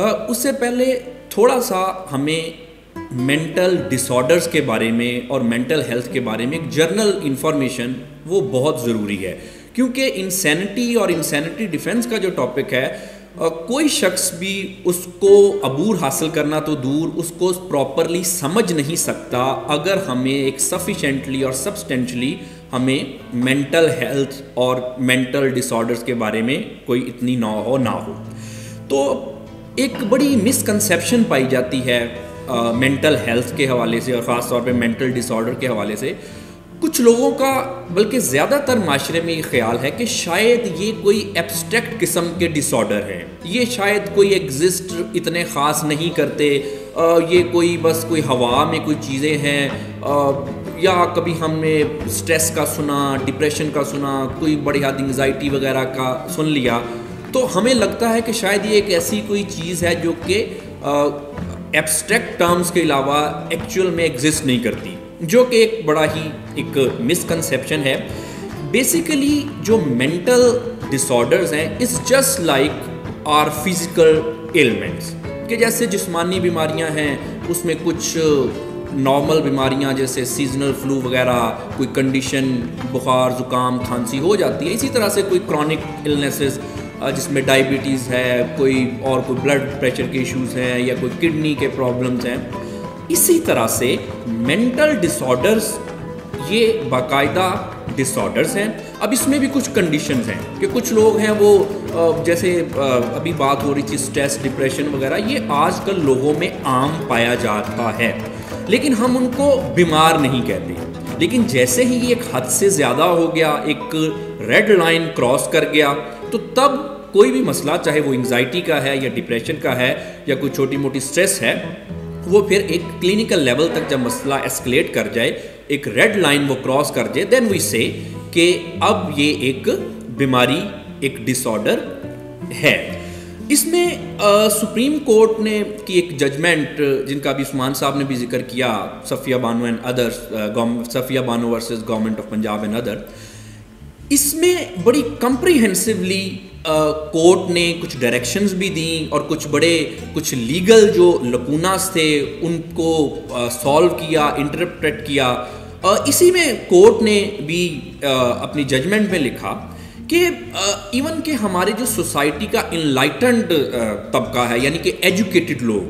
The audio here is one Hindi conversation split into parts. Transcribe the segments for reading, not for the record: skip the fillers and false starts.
उससे पहले थोड़ा सा हमें मेंटल डिसऑर्डर्स के बारे में और मेंटल हेल्थ के बारे में एक जर्नल इंफॉर्मेशन वो बहुत ज़रूरी है, क्योंकि इंसैनिटी और इंसैनिटी डिफेंस का जो टॉपिक है, कोई शख्स भी उसको अबूर हासिल करना तो दूर, उसको प्रॉपरली समझ नहीं सकता अगर हमें एक सफिशेंटली और सब्सटेंशली हमें मेंटल हेल्थ और मेंटल डिसऑर्डर्स के बारे में कोई इतनी ना हो। तो एक बड़ी मिसकंसेप्शन पाई जाती है मेंटल हेल्थ के हवाले से और ख़ास तौर पे मेंटल डिसऑर्डर के हवाले से। कुछ लोगों का, बल्कि ज़्यादातर माशरे में ये ख्याल है कि शायद ये कोई एब्स्ट्रैक्ट किस्म के डिसऑर्डर हैं, ये शायद कोई एग्जिस्ट इतने ख़ास नहीं करते, ये कोई बस कोई हवा में कोई चीज़ें हैं, या कभी हमने स्ट्रेस का सुना, डिप्रेशन का सुना, कोई बड़ी हद एंग्जाइटी वगैरह का सुन लिया, तो हमें लगता है कि शायद ये एक ऐसी कोई चीज़ है जो कि एब्स्ट्रैक्ट टर्म्स के अलावा एक्चुअल में एग्जिस्ट नहीं करती, जो कि एक बड़ा ही एक मिसकंसेप्शन है। बेसिकली जो मेंटल डिसऑर्डर्स हैं it's just like our physical elements, कि जैसे जिस्मानी बीमारियां हैं उसमें कुछ नॉर्मल बीमारियां जैसे सीजनल फ्लू वगैरह, कोई कंडीशन बुखार ज़ुकाम खांसी हो जाती है, इसी तरह से कोई क्रॉनिक इलनेसेस जिसमें डायबिटीज़ है, कोई ब्लड प्रेशर के इश्यूज़ हैं, या कोई किडनी के प्रॉब्लम्स हैं, इसी तरह से मेंटल डिसऑर्डर्स ये बाकायदा डिसऑर्डर्स हैं। अब इसमें भी कुछ कंडीशंस हैं कि कुछ लोग हैं वो जैसे अभी बात हो रही थी स्ट्रेस डिप्रेशन वगैरह, ये आजकल लोगों में आम पाया जाता है, लेकिन हम उनको बीमार नहीं कहते। लेकिन जैसे ही ये एक हद से ज़्यादा हो गया, एक रेड लाइन क्रॉस कर गया, तो तब कोई भी मसला, चाहे वो एंग्जाइटी का है या डिप्रेशन का है या कोई छोटी मोटी स्ट्रेस है, वो फिर एक क्लिनिकल लेवल तक जब मसला एस्केलेट कर जाए, एक रेड लाइन वो क्रॉस कर जाए, देन वी से कि अब ये एक बीमारी, एक डिसऑर्डर है। इसमें सुप्रीम कोर्ट ने की एक जजमेंट, जिनका भी उस्मान साहब ने भी जिक्र किया, Safiya Bano and others, Safiya Bano versus government of Punjab and other, इसमें बड़ी कम्प्रीहेंसिवली कोर्ट ने कुछ डायरेक्शंस भी दी और कुछ लीगल जो लकूनास थे उनको सॉल्व किया, इंटरप्रेट किया। इसी में कोर्ट ने भी अपनी जजमेंट में लिखा कि इवन के हमारे जो सोसाइटी का इनलाइटेंड तबका है, यानी कि एजुकेटेड लोग,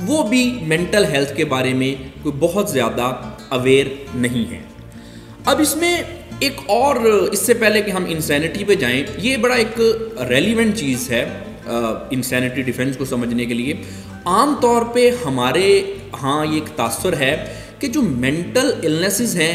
वो भी मेंटल हेल्थ के बारे में कोई बहुत ज़्यादा अवेयर नहीं है। अब इसमें एक और, इससे पहले कि हम इंसैनिटी पे जाएं, ये बड़ा एक रेलिवेंट चीज़ है इंसैनिटी डिफेंस को समझने के लिए। आम तौर पे हमारे यहाँ ये एक तासुर है कि जो मेंटल इलनेसेस हैं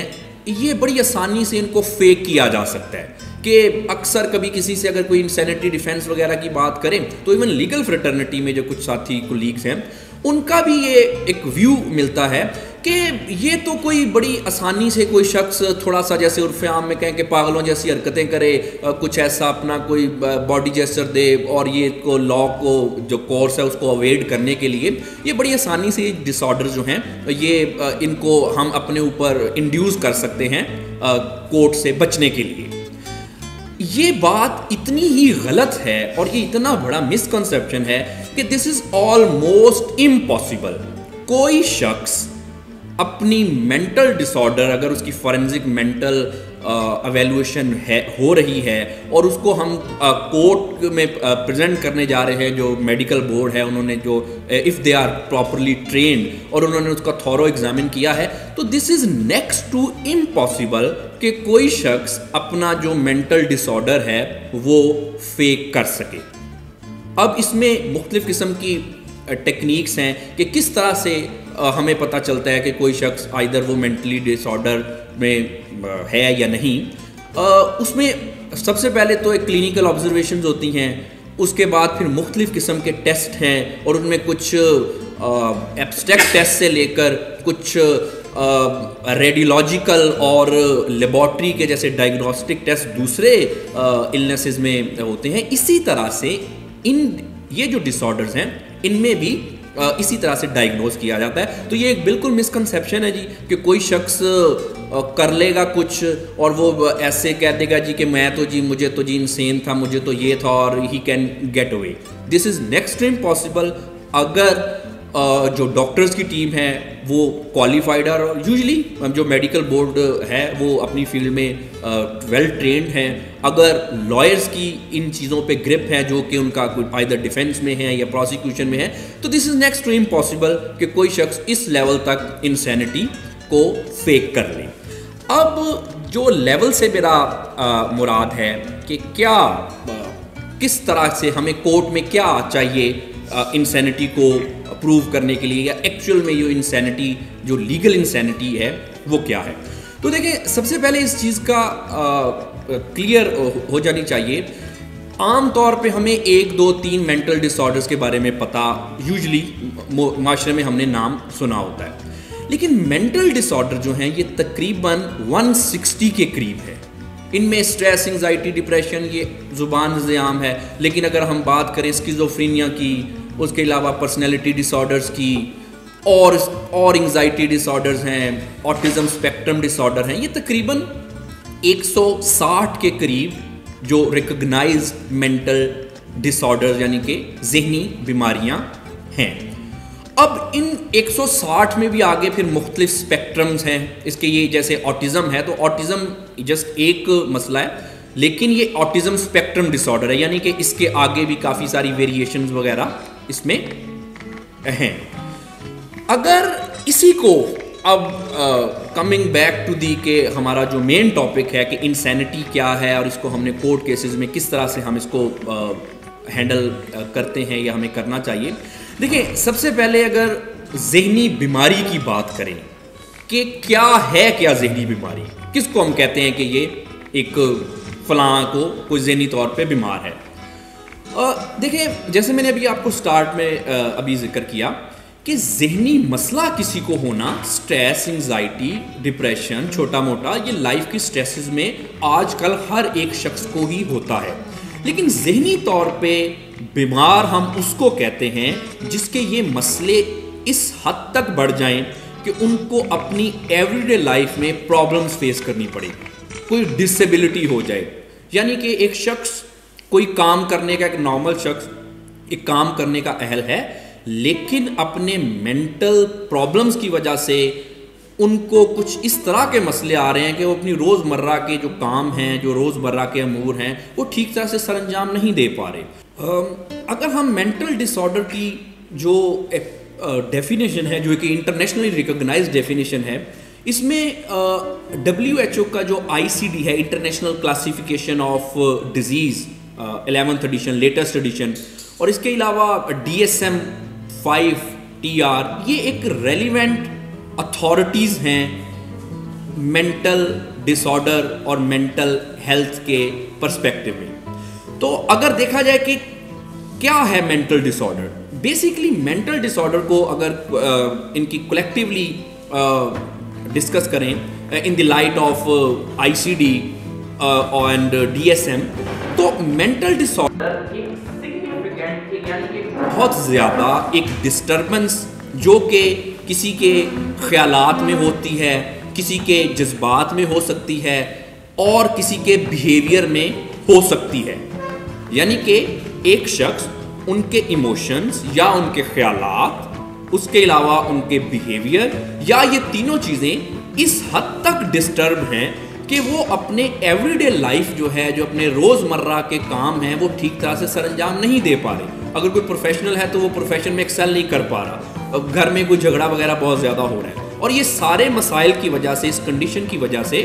ये बड़ी आसानी से इनको फेक किया जा सकता है, कि अक्सर कभी किसी से अगर कोई इंसैनिटी डिफेंस वगैरह की बात करें तो इवन लीगल फ्रेटर्निटी में जो कुछ साथी कोलीग्स हैं उनका भी ये एक व्यू मिलता है कि ये तो कोई बड़ी आसानी से कोई शख्स थोड़ा सा, जैसे उर्फ़ आम में कहें कि पागलों जैसी हरकतें करे, कुछ ऐसा अपना कोई बॉडी जेस्चर दे और ये को लॉ को जो कोर्स है उसको अवॉइड करने के लिए ये बड़ी आसानी से डिसऑर्डर जो हैं ये इनको हम अपने ऊपर इंड्यूस कर सकते हैं कोर्ट से बचने के लिए। ये बात इतनी ही गलत है और ये इतना बड़ा मिसकंसेप्शन है कि दिस इज ऑलमोस्ट इम्पॉसिबल। कोई शख्स अपनी मेंटल डिसऑर्डर, अगर उसकी फॉरेंसिक मेंटल एवेल्युएशन हो रही है और उसको हम कोर्ट में प्रेजेंट करने जा रहे हैं, जो मेडिकल बोर्ड है उन्होंने जो if they are properly trained और उन्होंने उसका थॉरो एग्जामिन किया है, तो this is next to impossible कि कोई शख्स अपना जो मेंटल डिसऑर्डर है वो फेक कर सके। अब इसमें मुख्तलिफ़ किस्म की टेक्निक्स हैं कि किस तरह से हमें पता चलता है कि कोई शख्स आइदर वो मेंटली डिसऑर्डर में है या नहीं। उसमें सबसे पहले तो एक क्लिनिकल ऑब्जर्वेशंस होती हैं, उसके बाद फिर मुख्तलिफ़ किस्म के टेस्ट हैं और उनमें कुछ एब्स्ट्रैक्ट टेस्ट से लेकर कुछ रेडियोलॉजिकल और लेबॉर्ट्री के जैसे डायग्नोस्टिक टेस्ट दूसरे इलनेसेस में होते हैं। इसी तरह से ये जो डिसऑर्डर्स हैं इनमें भी इसी तरह से डायग्नोज किया जाता है। तो ये एक बिल्कुल मिसकंसेप्शन है जी कि कोई शख्स कर लेगा कुछ और वो ऐसे कह देगा जी कि मुझे तो जी इंसेन था, मुझे तो ये था और he can get away. This is next to impossible. अगर जो डॉक्टर्स की टीम है वो क्वालिफाइड है, और यूजली जो मेडिकल बोर्ड है वो अपनी फील्ड में वेल ट्रेंड हैं, अगर लॉयर्स की इन चीज़ों पे ग्रिप है जो कि उनका कोई आइदर डिफेंस में है या प्रोसिक्यूशन में है, तो this is next to impossible कि कोई शख्स इस लेवल तक इंसैनिटी को फेक कर ले। अब जो लेवल से मेरा मुराद है कि क्या किस तरह से हमें कोर्ट में क्या चाहिए इंसैनिटी को प्रूव करने के लिए, या एक्चुअल में ये इंसैनिटी जो लीगल इंसैनिटी है वो क्या है। तो देखिए, सबसे पहले इस चीज़ का क्लियर हो जानी चाहिए। आम तौर पे हमें 1, 2, 3 मेंटल डिसऑर्डर्स के बारे में पता यूजली माशरे में हमने नाम सुना होता है, लेकिन मेंटल डिसऑर्डर जो हैं ये तकरीबन 160 के करीब है। इनमें स्ट्रेस, एंजाइटी, डिप्रेशन ये ज़ुबान से आम है, लेकिन अगर हम बात करें स्किज़ोफ्रेनिया की, उसके अलावा पर्सनैलिटी डिसऑर्डर्स की, और एंजाइटी डिसऑर्डर्स हैं, ऑटिज़म स्पेक्ट्रम डिसऑर्डर हैं, ये तकरीबन 160 के करीब जो रिकॉग्नाइज्ड मेंटल डिसऑर्डर्स यानी कि ज़हनी बीमारियां हैं। अब इन 160 में भी आगे फिर मुख्तलिफ स्पेक्ट्रम्स हैं इसके। ये जैसे ऑटिज़म है, तो ऑटिज़म जस्ट एक मसला है, लेकिन ये ऑटिज़म स्पेक्ट्रम डिसऑर्डर है, यानी कि इसके आगे भी काफ़ी सारी वेरिएशंस वगैरह इसमें हैं। अगर इसी को अब कमिंग बैक टू दी के हमारा जो मेन टॉपिक है कि इंसैनिटी क्या है और इसको हमने कोर्ट केसेस में किस तरह से हम इसको हैंडल करते हैं या हमें करना चाहिए। देखिए, सबसे पहले अगर ज़हनी बीमारी की बात करें कि क्या है, क्या ज़हनी बीमारी, किसको हम कहते हैं कि ये एक फलां को कोई ज़हनी तौर पे बीमार है। देखिए, जैसे मैंने अभी आपको स्टार्ट में अभी जिक्र किया कि ज़हनी मसला किसी को होना, स्ट्रेस, एंजाइटी, डिप्रेशन, छोटा मोटा ये लाइफ की स्ट्रेसेस में आजकल हर एक शख्स को ही होता है, लेकिन ज़हनी तौर पे बीमार हम उसको कहते हैं जिसके ये मसले इस हद तक बढ़ जाएं कि उनको अपनी एवरीडे लाइफ में प्रॉब्लम्स फेस करनी पड़े, कोई डिसेबिलिटी हो जाए। यानी कि एक शख्स कोई काम करने का, एक नॉर्मल शख्स एक काम करने का अहल है, लेकिन अपने मेंटल प्रॉब्लम्स की वजह से उनको कुछ इस तरह के मसले आ रहे हैं कि वो अपनी रोज़मर्रा के जो काम हैं, जो रोज़मर्रा के अमूर हैं, वो ठीक तरह से सरअंजाम नहीं दे पा रहे। अगर हम मेंटल डिसऑर्डर की जो डेफिनेशन है, जो कि इंटरनेशनली रिकॉग्नाइज्ड डेफिनेशन है, इसमें WHO का जो ICD है, international classification of diseases 11th edition, latest edition, और इसके अलावा DSM-5 ये एक रेलिवेंट अथॉरिटीज़ हैं मेंटल डिसऑर्डर और मेंटल हेल्थ के पर्सपेक्टिव में। तो अगर देखा जाए कि क्या है mental disorder, basically mental disorder को अगर इनकी कलेक्टिवली डिस्कस करें in the light of ICD and DSM, तो मेंटल डिसऑर्डर एक सिग्निफिकेंट यानी कि बहुत ज़्यादा एक डिस्टर्बेंस जो कि किसी के ख्यालात में होती है, किसी के जज्बात में हो सकती है और किसी के बिहेवियर में हो सकती है। यानी कि एक शख्स उनके इमोशंस या उनके ख्यालात, उसके अलावा उनके बिहेवियर, या ये तीनों चीज़ें इस हद तक डिस्टर्ब हैं कि वो अपने एवरीडे लाइफ जो है, जो अपने रोज़मर्रा के काम हैं, वो ठीक तरह से सरअंजाम नहीं दे पा रहे। अगर कोई प्रोफेशनल है तो वो प्रोफेशन में एक्सेल नहीं कर पा रहा, घर में कोई झगड़ा वगैरह बहुत ज़्यादा हो रहा है, और ये सारे मसाइल की वजह से, इस कंडीशन की वजह से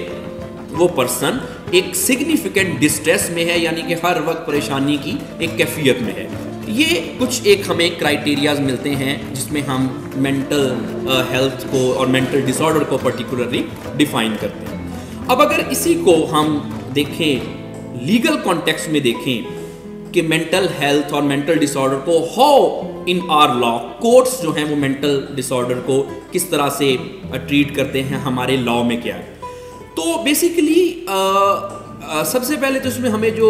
वो पर्सन एक सिग्निफिकेंट डिस्ट्रेस में है, यानी कि हर वक्त परेशानी की एक कैफियत में है। ये कुछ एक हमें क्राइटेरियाज मिलते हैं जिसमें हम मेंटल हेल्थ को और मेंटल डिसऑर्डर को पर्टिकुलरली डिफाइन करते हैं। अब अगर इसी को हम देखें लीगल कॉन्टेक्स्ट में, देखें कि मेंटल हेल्थ और मेंटल डिसऑर्डर को how in our law, courts जो हैं वो मेंटल डिसऑर्डर को किस तरह से ट्रीट करते हैं, हमारे लॉ में क्या है। तो बेसिकली सबसे पहले तो इसमें हमें जो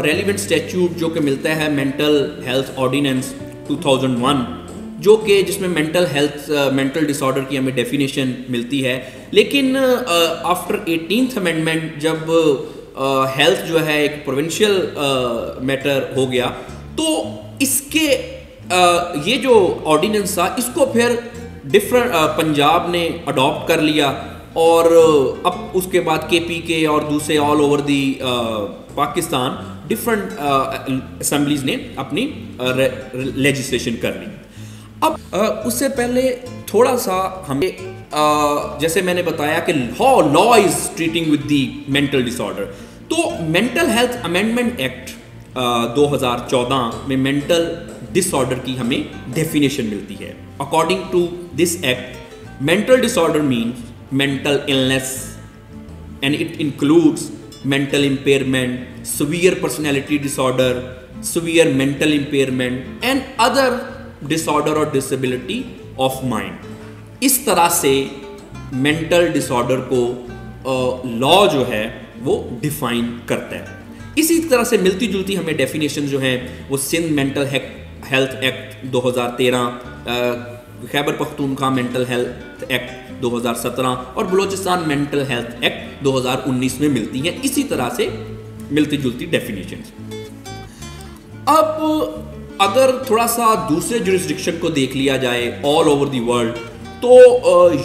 रेलिवेंट स्टैट्यूट जो कि मिलता है मेंटल हेल्थ ऑर्डिनेंस 2001, जो कि जिसमें मेंटल हेल्थ मेंटल डिसऑर्डर की हमें डेफिनेशन मिलती है। लेकिन आफ्टर 18th अमेंडमेंट जब हेल्थ जो है एक प्रोविंशियल मैटर हो गया, तो इसके ये जो ऑर्डिनेंस था इसको फिर डिफरेंट पंजाब ने अडॉप्ट कर लिया और अब उसके बाद KPK और दूसरे all over the Pakistan different assemblies ने अपनी लेजिस्लेशन कर ली। अब उससे पहले थोड़ा सा हमें जैसे मैंने बताया कि how law is treating with the mental disorder, तो मेंटल हेल्थ अमेंडमेंट एक्ट 2014 में मेंटल डिसऑर्डर की हमें डेफिनेशन मिलती है। According to this act mental disorder means mental illness and it includes mental impairment, severe personality disorder, severe mental impairment and other disorder or disability of mind। इस तरह से mental disorder को लॉ जो है वो डिफाइन करता है। इसी तरह से मिलती जुलती हमें डेफिनेशन जो है वो Sindh mental health act 2013, Khyber Pakhtunkhwa mental health act 2017 और बलूचिस्तान मेंटल हेल्थ एक्ट 2019 में मिलती हैं। इसी तरह से मिलती जुलती डेफिनेशंस। अब अगर थोड़ा सा दूसरे जुरिस्डिक्शन को देख लिया जाए ऑल ओवर द वर्ल्ड, तो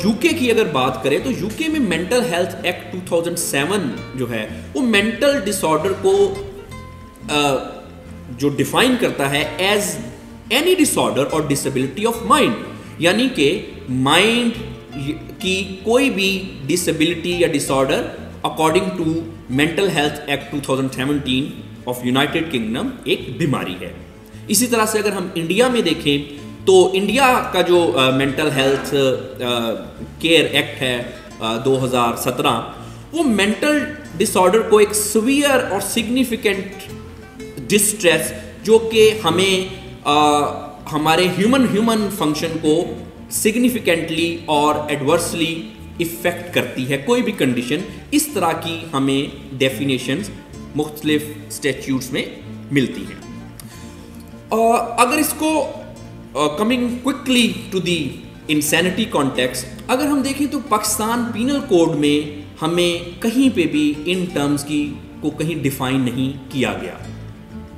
यूके की अगर बात करें तो यूके में मेंटल हेल्थ एक्ट 2007 जो है वो मेंटल डिसऑर्डर को जो डिफाइन करता है एज एनी डिसऑर्डर और डिसेबिलिटी ऑफ माइंड, यानी कि माइंड की कोई भी डिसेबिलिटी या disorder according to mental health act 2017 of United Kingdom एक बीमारी है। इसी तरह से अगर हम इंडिया में देखें तो इंडिया का जो मेंटल हेल्थ केयर एक्ट है 2017 वो मेंटल डिसऑर्डर को एक सीवियर और सिग्निफिकेंट डिस्ट्रेस जो कि हमें हमारे ह्यूमन फंक्शन को सिग्निफिकेंटली और एडवर्सली इफेक्ट करती है, कोई भी कंडीशन, इस तरह की हमें डेफिनेशंस मुख्तलिफ स्टैट्यूट्स में मिलती हैं। अगर इसको coming quickly to the insanity context, अगर हम देखें तो पाकिस्तान पीनल कोड में हमें कहीं पे भी इन टर्म्स की को कहीं डिफाइन नहीं किया गया।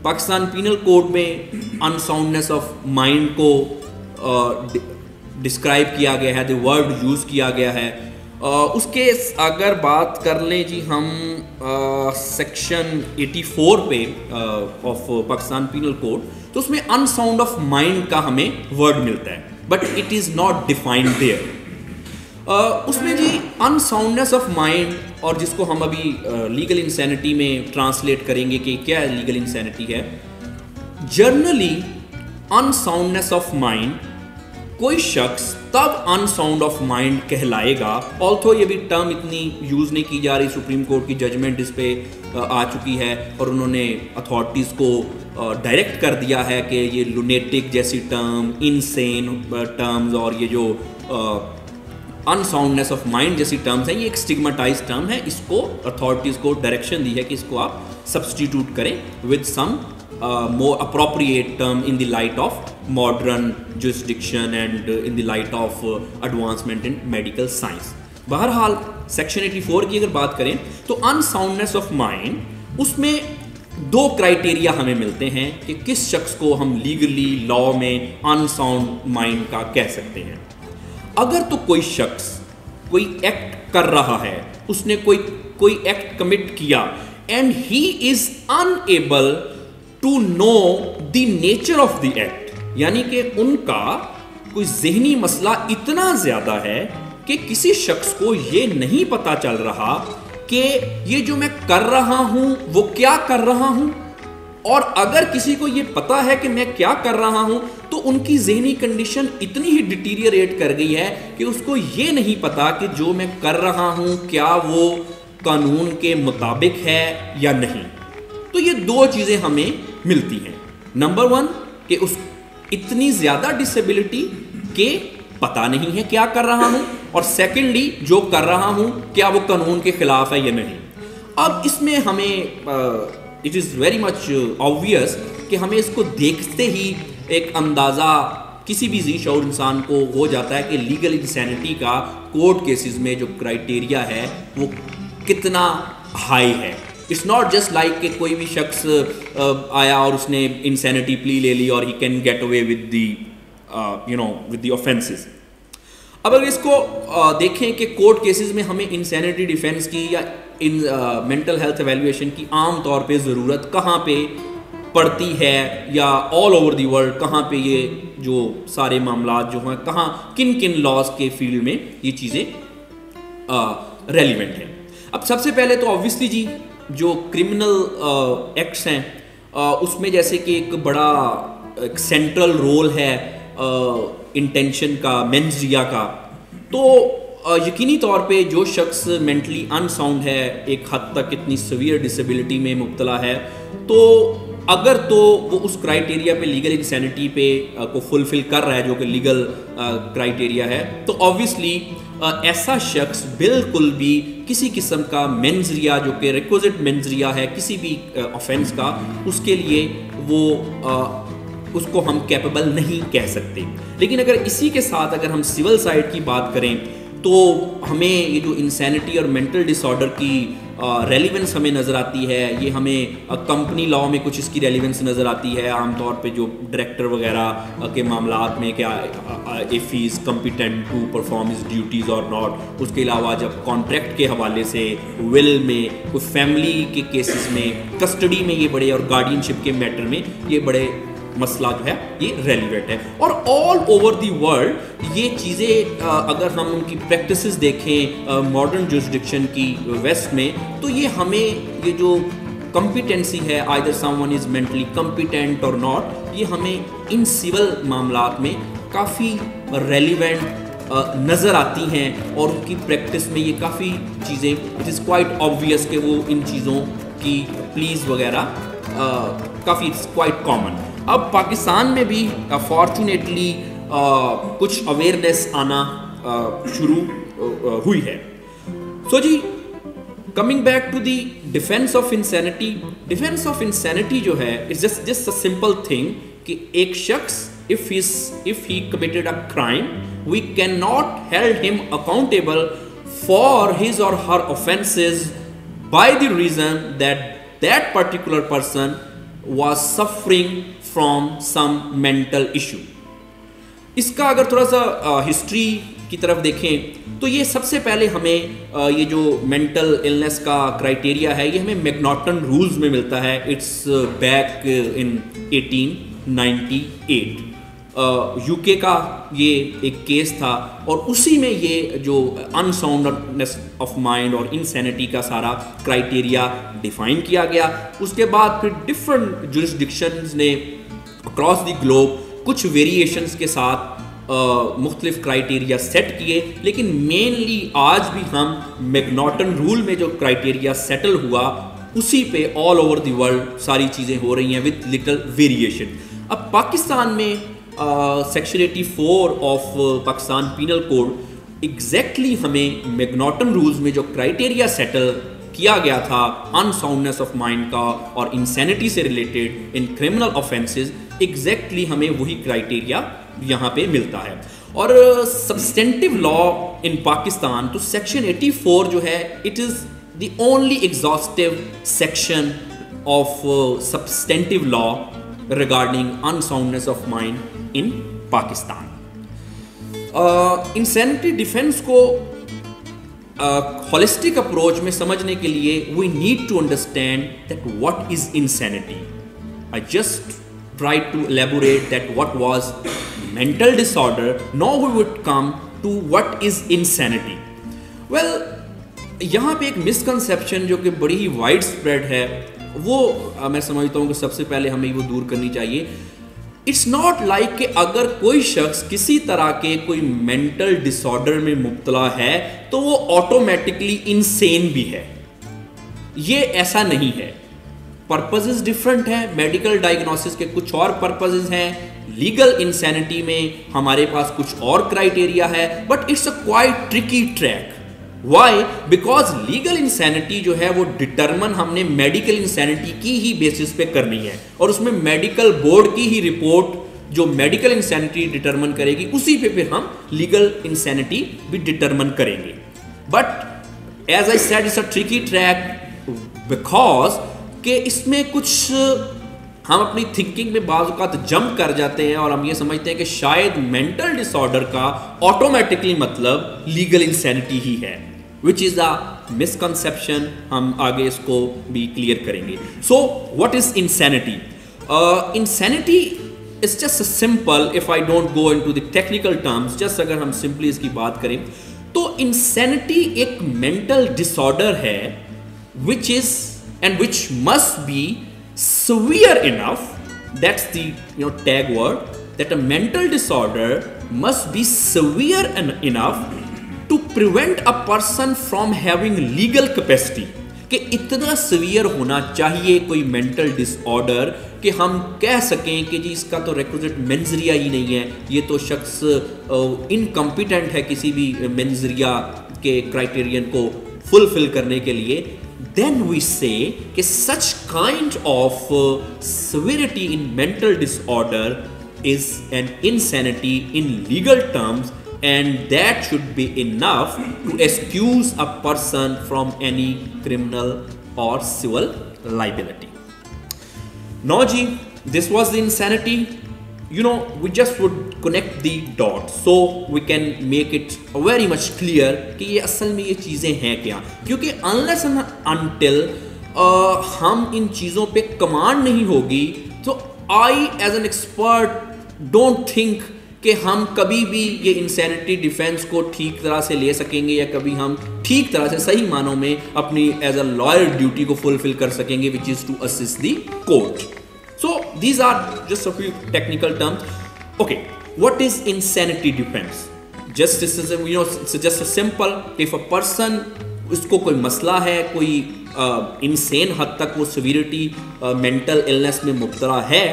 पाकिस्तान पीनल कोड में अनसाउंडनेस ऑफ माइंड को डिस्क्राइब किया गया है, द वर्ड यूज़ किया गया है। उसके अगर बात कर लें जी हम सेक्शन 84 पे ऑफ पाकिस्तान पीनल कोड, तो उसमें अनसाउंड ऑफ माइंड का हमें वर्ड मिलता है, but it is not defined there. उसमें जी अनसाउंडनेस ऑफ माइंड, और जिसको हम अभी लीगल इंसैनिटी में ट्रांसलेट करेंगे कि क्या लीगल इंसैनिटी है। जनरली अनसाउंडनेस ऑफ माइंड, कोई शख्स तब अनसाउंड ऑफ माइंड कहलाएगा, ऑल्थो ये भी टर्म इतनी यूज़ नहीं की जा रही, सुप्रीम कोर्ट की जजमेंट इस पे आ चुकी है और उन्होंने अथॉरिटीज़ को डायरेक्ट कर दिया है कि ये लुनेटिक जैसी टर्म, इनसेन टर्म्स और ये जो अनसाउंडनेस ऑफ माइंड जैसी टर्म्स हैं, ये एक स्टिग्मेटाइज टर्म है। इसको अथॉरिटीज़ को डायरेक्शन दी है कि इसको आप सब्सटीट्यूट करें with some more appropriate term in the light of modern jurisdiction and in the light of advancement in medical science। बहरहाल सेक्शन 84 की अगर बात करें तो अनसाउंडनेस ऑफ माइंड, उसमें दो क्राइटेरिया हमें मिलते हैं कि किस शख्स को हम लीगली लॉ में अनसाउंड माइंड का कह सकते हैं। अगर तो कोई शख्स कोई एक्ट कर रहा है, उसने कोई एक्ट कमिट किया and he is unable to know the nature of the act, यानी कि उनका कोई जहनी मसला इतना ज्यादा है कि किसी शख्स को ये नहीं पता चल रहा कि ये जो मैं कर रहा हूं वो क्या कर रहा हूं, और अगर किसी को ये पता है कि मैं क्या कर रहा हूं तो उनकी जहनी कंडीशन इतनी ही डिटीरियरेट कर गई है कि उसको ये नहीं पता कि जो मैं कर रहा हूं क्या वो कानून के मुताबिक है या नहीं। तो ये दो चीज़ें हमें मिलती हैं। नंबर वन कि उस इतनी ज़्यादा डिसेबिलिटी के पता नहीं है क्या कर रहा हूं, और सेकेंडली जो कर रहा हूं क्या वो कानून के खिलाफ है या नहीं। अब इसमें हमें it is very much obvious कि हमें इसको देखते ही एक अंदाज़ा किसी भी जी शऊर इंसान को हो जाता है कि लीगल इंसैनिटी का कोर्ट केसेस में जो क्राइटेरिया है वो कितना हाई है। इट्स नॉट जस्ट लाइक कि कोई भी शख्स आया और उसने इंसैनिटी प्ली ले ली और he can get away with the offences. अब अगर इसको देखें कि कोर्ट केसेस में हमें इंसैनिटी डिफेंस की या इन मेंटल हेल्थ एवेल्युएशन की आम तौर पे ज़रूरत कहाँ पे पड़ती है, या ऑल ओवर दी वर्ल्ड कहाँ पे ये जो सारे मामला जो हैं कहाँ किन किन लॉज के फील्ड में ये चीज़ें रेलिवेंट हैं। अब सबसे पहले तो ऑब्वियसली जी जो क्रिमिनल एक्ट्स हैं उसमें जैसे कि एक बड़ा एक सेंट्रल रोल है इंटेंशन का, मेंस रिया का। तो यकीनी तौर पे जो शख्स मेंटली अनसाउंड है, एक हद तक इतनी सीवियर डिसेबिलिटी में मुब्तला है, तो अगर तो वो उस क्राइटेरिया पे लीगल इंसैनिटी पे को फुलफिल कर रहा है जो कि लीगल क्राइटेरिया है, तो ऑब्वियसली ऐसा शख्स बिल्कुल भी किसी किस्म का मेंजरिया जो कि रिक्विजिट मेंजरिया है किसी भी ऑफेंस का, उसके लिए वो उसको हम कैपेबल नहीं कह सकते। लेकिन अगर इसी के साथ अगर हम सिविल साइड की बात करें तो हमें ये जो इंसैनिटी और मेंटल डिसऑर्डर की रेलिवेंस हमें नज़र आती है, ये हमें कंपनी लॉ में कुछ इसकी रेलिवेंस नज़र आती है आमतौर पे जो डायरेक्टर वगैरह के मामलात में, क्या if he is competent to perform his duties और नॉट। उसके अलावा जब कॉन्ट्रैक्ट के हवाले से, विल में, कोई फैमिली के केसेस में, कस्टडी में ये बड़े, और गार्डियनशिप के मैटर में ये बड़े मसला जो है ये रेलिवेंट है। और ऑल ओवर दी वर्ल्ड ये चीज़ें अगर हम उनकी प्रैक्टिसेस देखें मॉडर्न जुरिस्डिक्शन की वेस्ट में, तो ये हमें ये जो कॉम्पिटेंसी है, either someone is mentally competent और नॉट, ये हमें इन सिविल मामलात में काफ़ी रेलिवेंट नज़र आती हैं। और उनकी प्रैक्टिस में ये काफ़ी चीज़ें इट इज़ क्वाइट ऑब्वियस कि वो इन चीज़ों की प्लीज़ वगैरह काफ़ी इट्स क्वाइट कॉमन। अब पाकिस्तान में भी फॉर्चुनेटली कुछ अवेयरनेस आना शुरू हुई है। सो जी coming back to the defence of insanity, defence of insanity जो है it's just a simple thing कि एक शख्स if he committed a crime, we cannot hold him accountable for his or her offenses by the reason that that particular person was suffering from some mental issue। इसका अगर थोड़ा सा हिस्ट्री की तरफ देखें तो ये सबसे पहले हमें ये जो मेंटल इलनेस का क्राइटेरिया है ये हमें मैकनॉटन रूल्स में मिलता है। It's back in 1898। यूके का ये एक केस था और उसी में ये जो अनसाउंडनेस ऑफ माइंड और इंसैनिटी का सारा क्राइटेरिया डिफाइन किया गया। उसके बाद फिर डिफरेंट जुरिस्डिक्शंस ने अक्रॉस द ग्लोब कुछ वेरिएशंस के साथ मुख्तलिफ क्राइटेरिया सेट किए, लेकिन मेनली आज भी हम मैकनॉटन रूल में जो क्राइटेरिया सेटल हुआ उसी पे ऑल ओवर द वर्ल्ड सारी चीज़ें हो रही हैं विद लिटिल वेरिएशन। अब पाकिस्तान में section 84 of Pakistan penal code exactly हमें मैकनॉटन रूल्स में जो क्राइटेरिया सेटल किया गया था अनसाउंडनेस ऑफ माइंड का और इंसैनिटी से related in criminal offences, exactly हमें वही क्राइटेरिया यहाँ पे मिलता है। और सब्सटेंटिव लॉ इन पाकिस्तान तो सेक्शन 84 जो है it is the only exhaustive section of substantive law regarding unsoundness of mind in Pakistan। Insanity defence को होलिस्टिक अप्रोच में समझने के लिए we need to understand that what is insanity. I just try to elaborate that what was mental disorder, now we would come to what is insanity. Well यहाँ पे एक मिसकंसेप्शन जो कि बड़ी ही वाइड स्प्रेड है वो मैं समझता हूँ कि सबसे पहले हमें वो दूर करनी चाहिए। इट्स नॉट लाइक कि अगर कोई शख्स किसी तरह के कोई मेंटल डिसऑर्डर में मुब्तला है तो वो ऑटोमेटिकली इनसेन भी है, ये ऐसा नहीं है। पर्पसेस डिफरेंट है, मेडिकल डायग्नोसिस के कुछ और पर्पसेस हैं, लीगल इंसैनिटी में हमारे पास कुछ और क्राइटेरिया है, but it's a quite tricky track. Why? Because legal insanity जो है वो डिटरमन हमने मेडिकल इंसैनिटी की ही बेसिस पे करनी है और उसमें मेडिकल बोर्ड की ही रिपोर्ट जो मेडिकल इंसैनिटी डिटरमन करेगी उसी पे फिर हम लीगल इंसैनिटी भी डिटरमन करेंगे। But as I said it's a tricky track. Because कि इसमें कुछ हम अपनी थिंकिंग में बाज़ औक़ात जंप कर जाते हैं और हम ये समझते हैं कि शायद मेंटल डिसऑर्डर का ऑटोमेटिकली मतलब लीगल इंसैनिटी ही है, विच इज़ अ मिसकंसेप्शन। हम आगे इसको भी क्लियर करेंगे। So what is insanity? Insanity is just simple, if I don't go into the technical terms, just अगर हम सिंपली इसकी बात करें तो इंसैनिटी एक मेंटल डिसऑर्डर है which is and which must be severe enough, that's the tag word, that a mental disorder must be severe enough to prevent a person from having legal capacity, कि इतना सिवियर होना चाहिए कोई मेंटल डिसऑर्डर कि हम कह सकें कि जी इसका तो रिक्विजिट मेंजरिया ही नहीं है, ये तो शख्स इनकम्पिटेंट है किसी भी मेंजरिया के क्राइटेरियन को फुलफिल करने के लिए। Then we say कि such kind of severity in mental disorder is an insanity in legal terms, and that should be enough to excuse a person from any criminal or civil liability. Now ji, this was the insanity. We just would connect the dots so we can make it very much clear कि ये असल में ये चीज़ें हैं क्या, क्योंकि unless and until हम इन चीज़ों पे कमांड नहीं होगी तो I as an expert don't think कि हम कभी भी ये इंसैनिटी डिफेंस को ठीक तरह से ले सकेंगे या कभी हम ठीक तरह से सही मानों में अपनी एज अ लॉयर ड्यूटी को फुलफिल कर सकेंगे, which is to assist the court. So these are just a few technical terms. Okay, what is insanity defense? Just this is it's just a simple, if a person उसको कोई मसला है, कोई इंसेन हद तक वो सिविरिटी मेंटल इलनेस में मुब्तला है,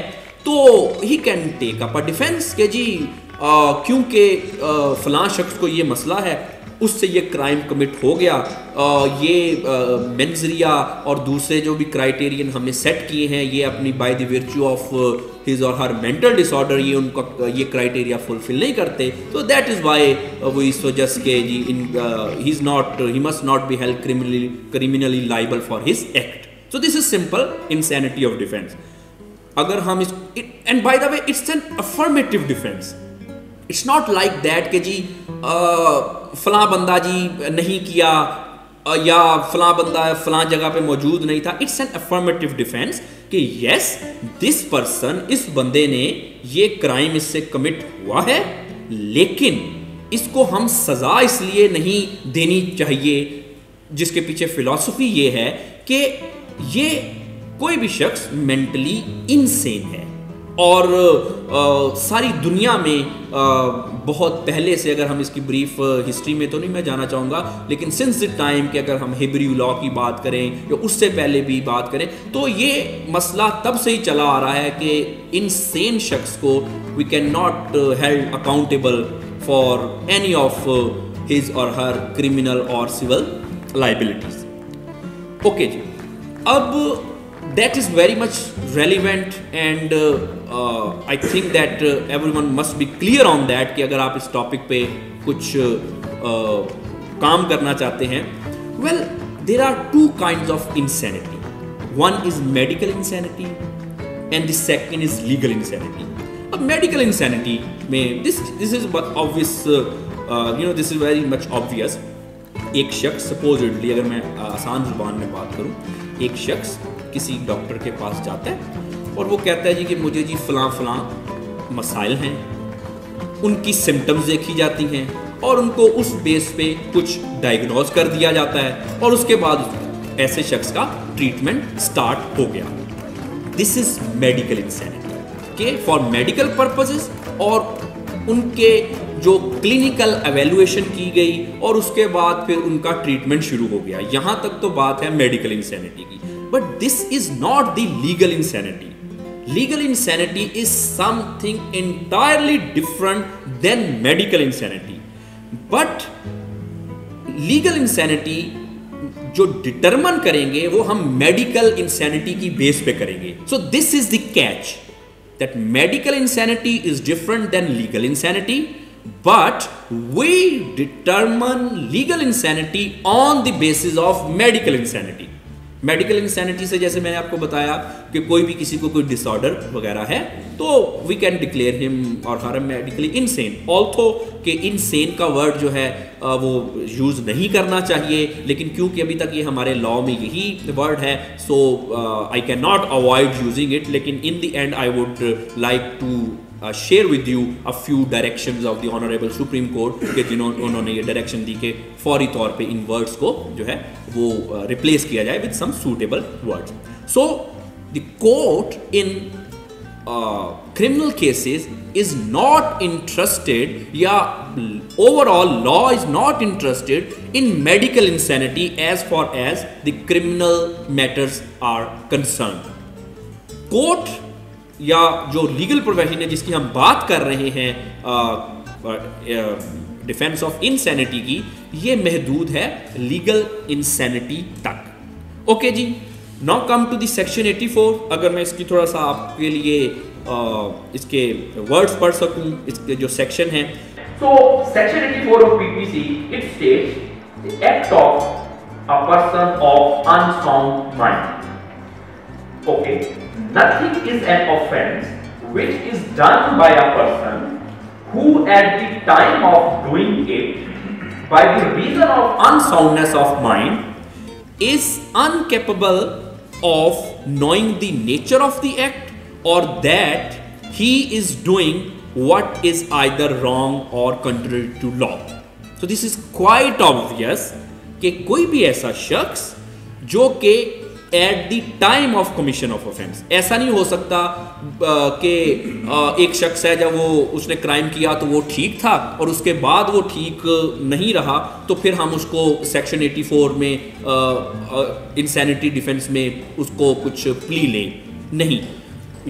तो he can take up a defence के जी क्योंकि फलां शख्स को ये मसला है, उससे ये क्राइम कमिट हो गया, ये मेंजरिया और दूसरे जो भी क्राइटेरियन हमने सेट किए हैं ये अपनी by the virtue of his or her mental disorder ये उनका ये क्राइटेरिया फुलफिल नहीं करते, तो that is why we suggest के जी he must not be held criminally liable for his act. So this is simple insanity of defence. अगर हम इस and by the way it's an affirmative defence. It's not like that कि जी फलां बंदा जी नहीं किया या फलां बंदा फलां जगह पे मौजूद नहीं था. इट्स एन अफर्मेटिव डिफेंस कि यस दिस पर्सन, इस बंदे ने ये क्राइम इससे कमिट हुआ है, लेकिन इसको हम सज़ा इसलिए नहीं देनी चाहिए, जिसके पीछे फिलॉसफी ये है कि ये कोई भी शख्स मेंटली इनसेन है और सारी दुनिया में बहुत पहले से, अगर हम इसकी ब्रीफ हिस्ट्री में तो नहीं मैं जाना चाहूँगा, लेकिन सिंस द टाइम कि अगर हम हिब्रू लॉ की बात करें या उससे पहले भी बात करें, तो ये मसला तब से ही चला आ रहा है कि इनसेन शख्स को we can not held accountable for any of his or her criminal or civil liabilities. Okay जी, अब that is very much relevant and I think that everyone must be clear on that कि अगर आप इस टॉपिक पे कुछ काम करना चाहते हैं. well there are two kinds of insanity. one is medical insanity and the second is legal insanity. अब medical insanity में this is obvious, this is very much obvious. एक शख्स supposedly, अगर मैं आसान जुबान में बात करूं, एक शख्स किसी डॉक्टर के पास जाता है और वो कहता है जी कि मुझे जी फलां मसाइल हैं, उनकी सिम्टम्स देखी जाती हैं और उनको उस बेस पे कुछ डायग्नोज कर दिया जाता है और उसके बाद ऐसे शख्स का ट्रीटमेंट स्टार्ट हो गया. दिस इज मेडिकल इंसैनिटी के फॉर मेडिकल पर्पसेस, और उनके जो क्लिनिकल एवेल्युएशन की गई और उसके बाद फिर उनका ट्रीटमेंट शुरू हो गया. यहाँ तक तो बात है मेडिकल इंसैनिटी की. But this is not the legal insanity. Legal insanity is something entirely different than medical insanity. But legal insanity जो डिटरमन करेंगे वो हम मेडिकल इंसैनिटी की बेस पे करेंगे. So this is the catch, that medical insanity is different than legal insanity, but we determine legal insanity on the basis of medical insanity. Medical insanity से जैसे मैंने आपको बताया कि कोई भी किसी को कोई डिसऑर्डर वगैरह है तो वी कैन डिक्लेयर हिम और हर मेडिकली इनसेन, ऑल्थो कि इनसेन का वर्ड जो है वो यूज़ नहीं करना चाहिए, लेकिन क्योंकि अभी तक ये हमारे लॉ में यही वर्ड है so I can not avoid using it, लेकिन in the end I would like to share with you a few directions of the honourable Supreme Court के जिन्होंने ये डायरेक्शन दी कि फौरी तौर पे इन वर्ड्स को जो है वो रिप्लेस किया जाए with some suitable words. So the court in criminal cases is not interested या overall law is not interested in medical insanity as far as the criminal matters are concerned. Court या जो लीगल प्रोफेशन है जिसकी हम बात कर रहे हैं डिफेंस ऑफ इंसैनिटी की, ये महदूद है लीगल इंसैनिटी तक. ओके जी, now come to the section 84. अगर मैं इसकी थोड़ा सा आपके लिए इसके वर्ड्स पढ़ सकूं, इसके जो सेक्शन है. So section 84 of PPC it states the act of a person of unsound mind. Okay, nothing is an offense which is done by a person who at the time of doing it by the reason of unsoundness of mind is incapable of knowing the nature of the act or that he is doing what is either wrong or contrary to law. So this is quite obvious कि कोई भी ऐसा शख्स जो कि at the time of commission of offence, ऐसा नहीं हो सकता कि एक शख्स है जब वो उसने क्राइम किया तो वो ठीक था और उसके बाद वो ठीक नहीं रहा तो फिर हम उसको सेक्शन 84 में इंसैनिटी डिफेंस में उसको कुछ प्ली लें. नहीं.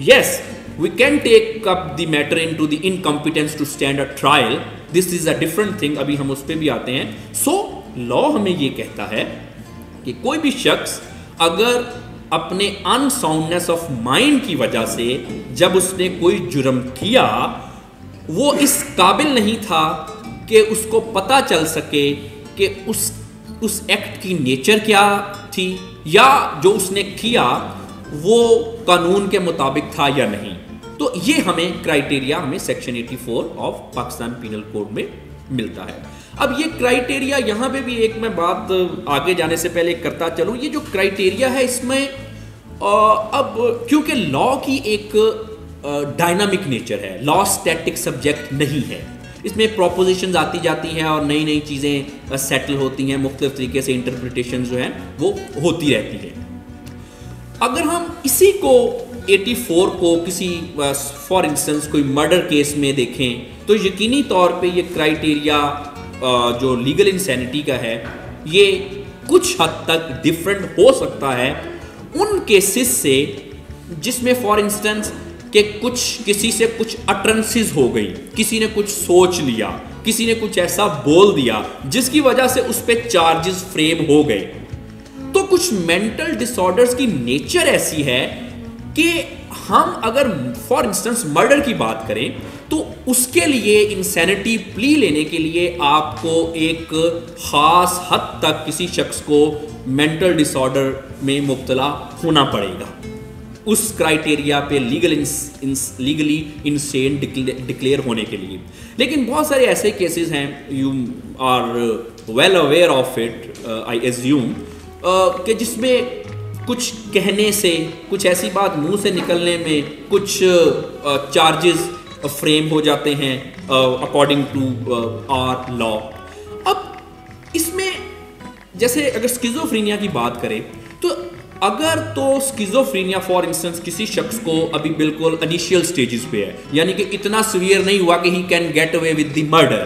Yes, we can take up the matter into the incompetence to stand a trial. This is a different thing. अभी हम उस पर भी आते हैं. So, law हमें ये कहता है कि कोई भी शख्स अगर अपने अनसाउंडनेस ऑफ माइंड की वजह से जब उसने कोई जुर्म किया वो इस काबिल नहीं था कि उसको पता चल सके कि उस एक्ट की नेचर क्या थी या जो उसने किया वो कानून के मुताबिक था या नहीं. तो ये हमें क्राइटेरिया हमें section 84 of Pakistan penal code में मिलता है. अब ये क्राइटेरिया यहाँ पे भी एक मैं बात आगे जाने से पहले करता चलूँ. ये जो क्राइटेरिया है इसमें अब क्योंकि लॉ की एक डायनामिक नेचर है, लॉ स्टैटिक सब्जेक्ट नहीं है, इसमें प्रोपोजिशंस आती जाती हैं और नई नई चीज़ें सेटल होती हैं, मुख्तलिफ तरीके से इंटरप्रिटेशन जो है वो होती रहती है. अगर हम इसी को 84 को किसी फॉर इंस्टेंस कोई मर्डर केस में देखें तो यकीनी तौर पे ये क्राइटेरिया जो लीगल इंसैनिटी का है ये कुछ हद तक डिफरेंट हो सकता है उन केसेस से जिसमें फॉर इंस्टेंस कि किसी से कुछ अटरेंसेस हो गई, किसी ने कुछ सोच लिया, किसी ने कुछ ऐसा बोल दिया जिसकी वजह से उस पर चार्जेस फ्रेम हो गए. तो कुछ मेंटल डिसऑर्डर्स की नेचर ऐसी है कि हम अगर फॉर इंस्टेंस मर्डर की बात करें तो उसके लिए इंसैनिटी प्ली लेने के लिए आपको एक खास हद तक किसी शख्स को मेंटल डिसऑर्डर में मुब्तला होना पड़ेगा उस क्राइटेरिया पे लीगली इंसेन डिक्लेयर होने के लिए. लेकिन बहुत सारे ऐसे केसेस हैं, you are well aware of it I assume, कि जिसमें कुछ कहने से, कुछ ऐसी बात मुंह से निकलने में कुछ चार्जेस फ्रेम हो जाते हैं अकॉर्डिंग टू आवर लॉ. अब इसमें जैसे अगर स्किज़ोफ्रेनिया की बात करें तो अगर तो स्किज़ोफ्रेनिया फॉर इंस्टेंस किसी शख्स को अभी बिल्कुल इनिशियल स्टेजेस पे है, यानी कि इतना सीवियर नहीं हुआ कि ही can get away with the murder,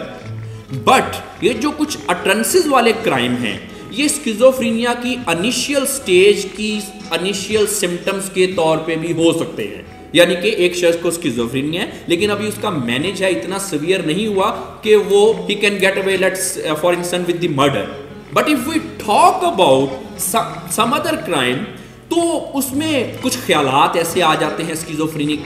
but ये जो कुछ अटरेंसेस वाले क्राइम हैं ये स्किज़ोफ्रेनिया की इनिशियल स्टेज की इनिशियल सिम्टम्स के तौर पे भी हो सकते हैं. यानी कि एक शख्स को स्किज़ोफ्रेनिया है लेकिन अभी उसका मैनेज है, इतना सीवियर नहीं हुआ कि वो he can get away let's for instance with the murder. But if we talk about some other crime तो उसमें कुछ ख्यालात ऐसे आ जाते हैं स्किज़ोफ्रेनिक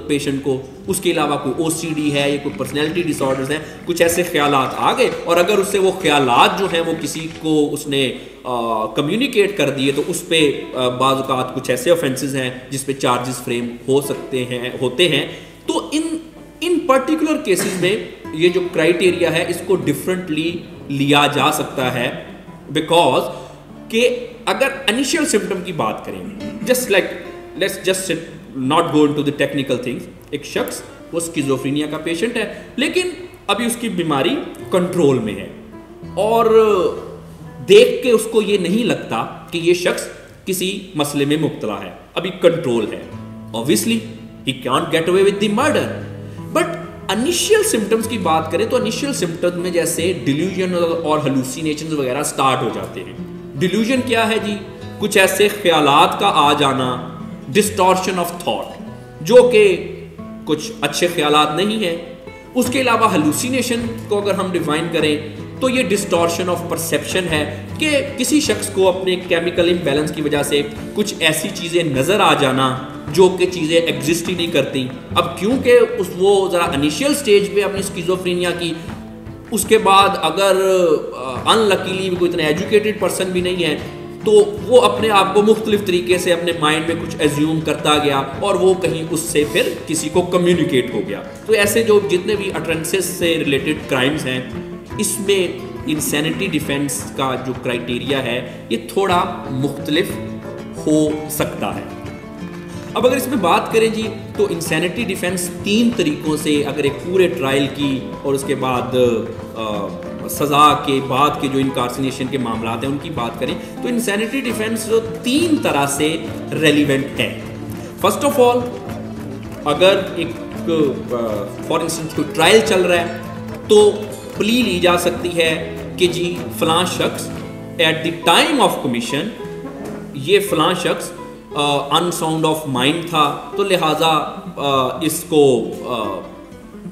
पेशेंट को, उसके अलावा कोई ओसीडी है या कोई पर्सनैलिटी डिसऑर्डर्स हैं, कुछ ऐसे ख्यालात आ गए और अगर उससे वो ख्यालात जो हैं वो किसी को उसने कम्युनिकेट कर दिए तो उस पर बाज़ औक़ात कुछ ऐसे ऑफेंसेस हैं जिस पे चार्जेस फ्रेम हो सकते हैं होते हैं। तो इन पर्टिकुलर केसेस में ये जो क्राइटेरिया है इसको डिफरेंटली लिया जा सकता है, बिकॉज कि अगर इनिशियल सिम्टम की बात करें, just like let's just not go into the technical things, एक शख्स वो स्किज़ोफ्रेनिया का पेशेंट है लेकिन अभी उसकी बीमारी कंट्रोल में है और देख के उसको ये नहीं लगता कि ये शख्स किसी मसले में मुब्तला है, अभी कंट्रोल है, obviously he can't get away with the murder. But initial symptoms की बात करें तो इनिशियल सिम्टम्स में जैसे डिल्यूजन और हेलुसिनेशंस वगैरह स्टार्ट हो जाते हैं। डिल्यूजन क्या है जी? कुछ ऐसे ख्यालात का आ जाना, डिस्टॉर्शन ऑफ थॉट, जो कि कुछ अच्छे ख्यालात नहीं है। उसके अलावा हेलुसिनेशन को अगर हम डिफाइन करें तो ये डिस्टॉर्शन ऑफ परसेप्शन है कि किसी शख्स को अपने केमिकल इम्बैलेंस की वजह से कुछ ऐसी चीज़ें नज़र आ जाना जो कि चीज़ें एग्जिस्ट ही नहीं करती। अब क्योंकि वो ज़रा इनिशियल स्टेज पे अपनी स्किज़ोफ्रेनिया की, उसके बाद अगर अनलकीली कोई इतना एजुकेटेड पर्सन भी नहीं है तो वो अपने आप को मुख्तलिफ तरीके से अपने माइंड में कुछ एज्यूम करता गया और वो कहीं उससे फिर किसी को कम्युनिकेट हो गया। तो ऐसे जो जितने भी अटरेंसेस से रिलेटेड क्राइम्स हैं इसमें इंसैनिटी डिफेंस का जो क्राइटेरिया है ये थोड़ा मुख्तलिफ हो सकता है। अब अगर इसमें बात करें जी तो इंसैनिटी डिफेंस 3 तरीकों से, अगर एक पूरे ट्रायल की और उसके बाद सज़ा के बाद के जो इनकार्सिनेशन के मामला हैं उनकी बात करें तो इंसैनिटी डिफेंस 3 तरह से रेलिवेंट है। फर्स्ट ऑफ ऑल, अगर एक फॉर इंस्टेंस कोई ट्रायल चल रहा है तो प्ली ली जा सकती है कि जी फलां शख्स at the time of commission ये फलां शख्स अनसाउंड ऑफ माइंड था तो लिहाजा इसको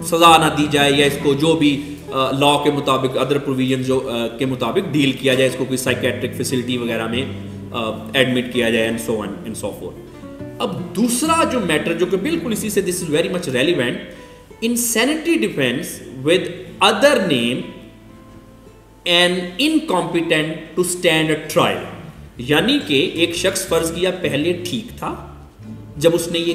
सज़ा ना दी जाए या इसको जो भी लॉ के मुताबिक अदर प्रोविजन जो के मुताबिक डील किया जाए, इसको कोई साइकेट्रिक फैसिलिटी वगैरह में एडमिट किया जाए and so on and so forth. अब दूसरा जो मैटर जो कि बिल्कुल इसी से this is very much relevant, insanity defence with other name and incompetent to stand a trial. यानी कि एक शख्स फर्ज किया पहले ठीक था जब उसने ये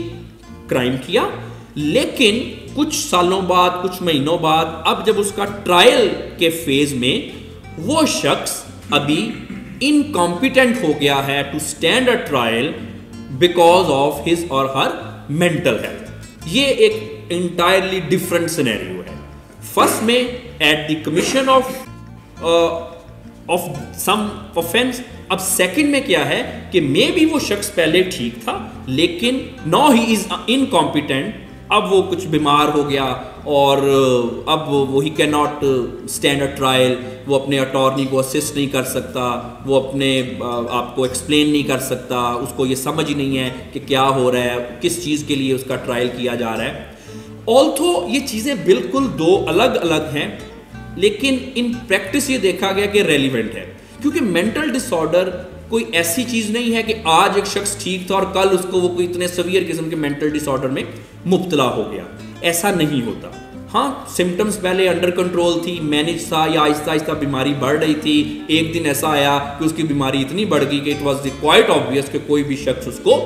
क्राइम किया, लेकिन कुछ सालों बाद, कुछ महीनों बाद, अब जब उसका ट्रायल के फेज में वो शख्स अभी इनकॉम्पिटेंट हो गया है to stand a trial because of his or her mental health. ये एक इंटायरली डिफरेंट सिनेरियो है। फर्स्ट में at the commission of some offence. अब सेकंड में क्या है कि मे बी वो शख्स पहले ठीक था लेकिन नाउ ही इज इनकॉम्पिटेंट, अब वो कुछ बीमार हो गया और अब वो he can not stand a trial, वो अपने अटॉर्नी को असिस्ट नहीं कर सकता, वो अपने आप को एक्सप्लेन नहीं कर सकता, उसको ये समझ ही नहीं है कि क्या हो रहा है, किस चीज़ के लिए उसका ट्रायल किया जा रहा है। ऑल्थो ये चीज़ें बिल्कुल 2 अलग अलग हैं, लेकिन इन प्रैक्टिस ये देखा गया कि रेलिवेंट है, क्योंकि मेंटल डिसऑर्डर कोई ऐसी चीज़ नहीं है कि आज एक शख्स ठीक था और कल उसको वो कोई इतने सवियर किस्म के मेंटल डिसऑर्डर में मुब्तला हो गया, ऐसा नहीं होता। हाँ, सिम्टम्स पहले अंडर कंट्रोल थी, मैनेज था, या आहिस्ता आहिस्ता बीमारी बढ़ रही थी। एक दिन ऐसा आया कि उसकी बीमारी इतनी बढ़ गई कि इट वॉज क्वाइट ऑब्वियस कि कोई भी शख्स उसको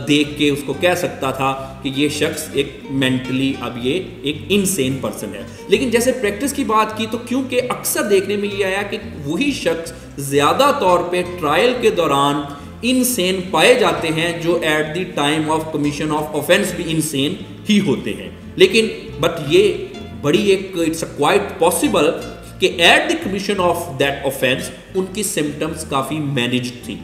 देख के उसको कह सकता था कि ये शख्स एक मेंटली अब ये एक इनसेन पर्सन है। लेकिन जैसे प्रैक्टिस की बात की तो क्योंकि अक्सर देखने में ये आया कि वही शख्स ज़्यादा तौर पे ट्रायल के दौरान इनसेन पाए जाते हैं जो at the time of commission of offence भी इनसेन ही होते हैं। लेकिन बट ये बड़ी एक इट्स क्वाइट पॉसिबल कि eight the commission of that offence उनकी सिम्टम्स काफ़ी मैनेज्ड थी,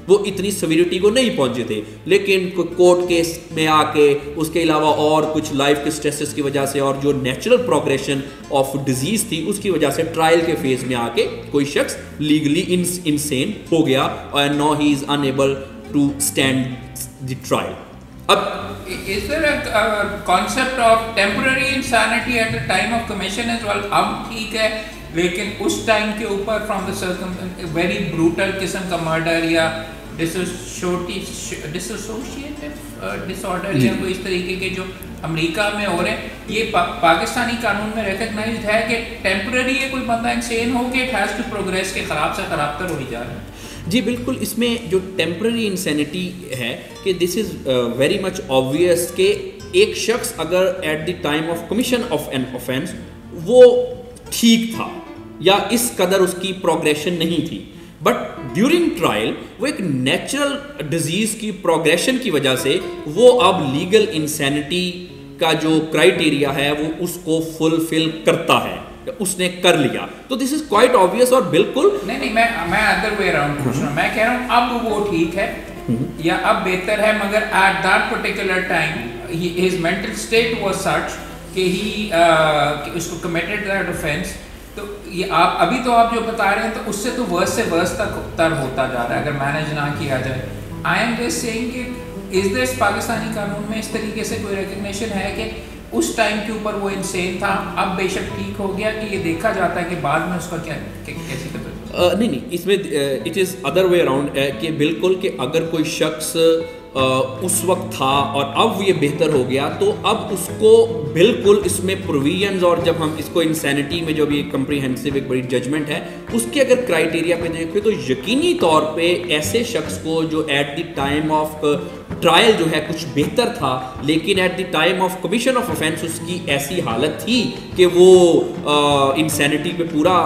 वो इतनी सिविरिटी को नहीं पहुंचे थे, लेकिन कोर्ट केस में आके उसके अलावा और कुछ लाइफ के स्ट्रेसेस की वजह से और जो नेचुरल प्रोग्रेशन ऑफ डिजीज थी उसकी वजह से ट्रायल के फेज में आके कोई शख्स लीगली इनसेन हो गया और now he is unable to stand the trial. अब is there a concept of temporary insanity at the time of commission as well? अब ठीक है लेकिन उस टाइम के ऊपर फ्रॉम द वेरी ब्रूटल किस्म का मर्डर या डिसोसिएटिव डिसऑर्डर या कोई इस तरीके के जो अमेरिका में हो रहे हैं, ये पाकिस्तानी कानून में रिकग्नाइज्ड है कि टेम्पररी है कोई बंदा इंसेन हो के इट हैज़ टू प्रोग्रेस के ख़राब से ख़राब तर हो ही जा रहा है। जी बिल्कुल, इसमें जो टेम्पररी इंसैनिटी है कि this is very much obvious कि एक शख्स अगर at the time of commission of an offence वो ठीक था या इस कदर उसकी प्रोग्रेशन नहीं थी, बट ड्यूरिंग ट्रायल वो एक नेचुरल डिजीज़ की प्रोग्रेशन की वजह से वो अब लीगल इंसैनिटी का जो क्राइटेरिया है वो उसको फुलफिल करता है, उसने कर लिया। तो दिस इज क्वाइट ऑब्वियस और बिल्कुल नहीं मैं अदर वे अराउंड पूछ रहा हूँ। मैं कह रहा हूँ अब वो ठीक है या अब बेहतर है, मगर at that particular time his mental state was such कि ही उसको कमिटेड दैट ऑफेंस। तो ये आप अभी तो आप जो बता रहे हैं तो उससे तो वर्स से वर्स तक तर होता जा रहा है अगर मैनेज ना किया जाए। आई एम जस्ट सेइंग कि इज दिस पाकिस्तानी कानून में इस तरीके से कोई रिकग्निशन है कि उस टाइम के ऊपर वो इंसेन था, अब बेशक ठीक हो गया, कि ये देखा जाता है कि बाद में उसका क्या कैसी नहीं, इसमें it is other way around कि बिल्कुल कि अगर कोई शख्स उस वक्त था और अब ये बेहतर हो गया तो अब उसको बिल्कुल इसमें प्रोविजंस, और जब हम इसको इंसैनिटी में जो भी कम्प्रीहेंसिव एक बड़ी जजमेंट है उसके अगर क्राइटेरिया पे देखें तो यकीनी तौर पे ऐसे शख्स को जो at the time of trial जो है कुछ बेहतर था लेकिन at the time of commission of offence उसकी ऐसी हालत थी कि वो इंसैनिटी पे पूरा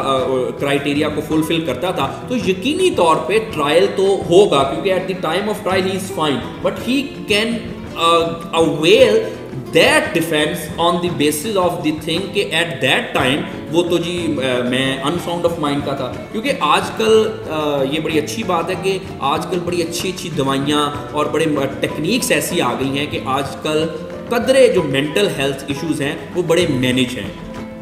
क्राइटेरिया को फुलफिल करता था, तो यकीनी तौर पे ट्रायल तो होगा क्योंकि at the time of trial he is fine, but he can avail that defence on the basis of the thing कि एट दैट टाइम वो तो जी मैं अनसाउंड ऑफ माइंड का था। क्योंकि आजकल ये बड़ी अच्छी बात है कि आजकल बड़ी अच्छी अच्छी दवाइयाँ और बड़े टेक्निक्स ऐसी आ गई हैं कि आजकल कदरे जो मेंटल हेल्थ इश्यूज़ हैं वो बड़े मैनेज हैं।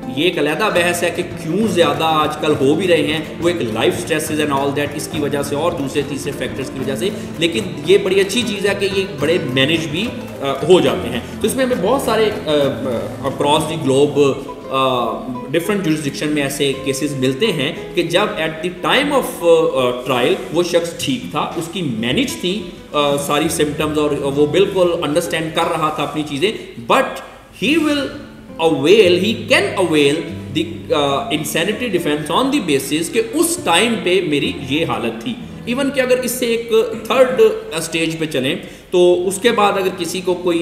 ये एक अलहदा बहस है कि क्यों ज़्यादा आजकल हो भी रहे हैं, वो एक life stresses and all that इसकी वजह से और दूसरे तीसरे फैक्टर्स की वजह से, लेकिन ये बड़ी अच्छी चीज़ है कि ये बड़े मैनेज भी हो जाते हैं। तो इसमें हमें बहुत सारे across the globe different jurisdiction में ऐसे केसेस मिलते हैं कि जब at the time of trial वो शख्स ठीक था, उसकी मैनेज थी सारी सिम्टम्स और वो बिल्कुल अंडरस्टैंड कर रहा था अपनी चीज़ें, but he will he can avail the insanity defense on the basis कि उस टाइम पे मेरी ये हालत थी। इवन कि अगर इससे एक थर्ड स्टेज पे चलें तो उसके बाद अगर किसी को कोई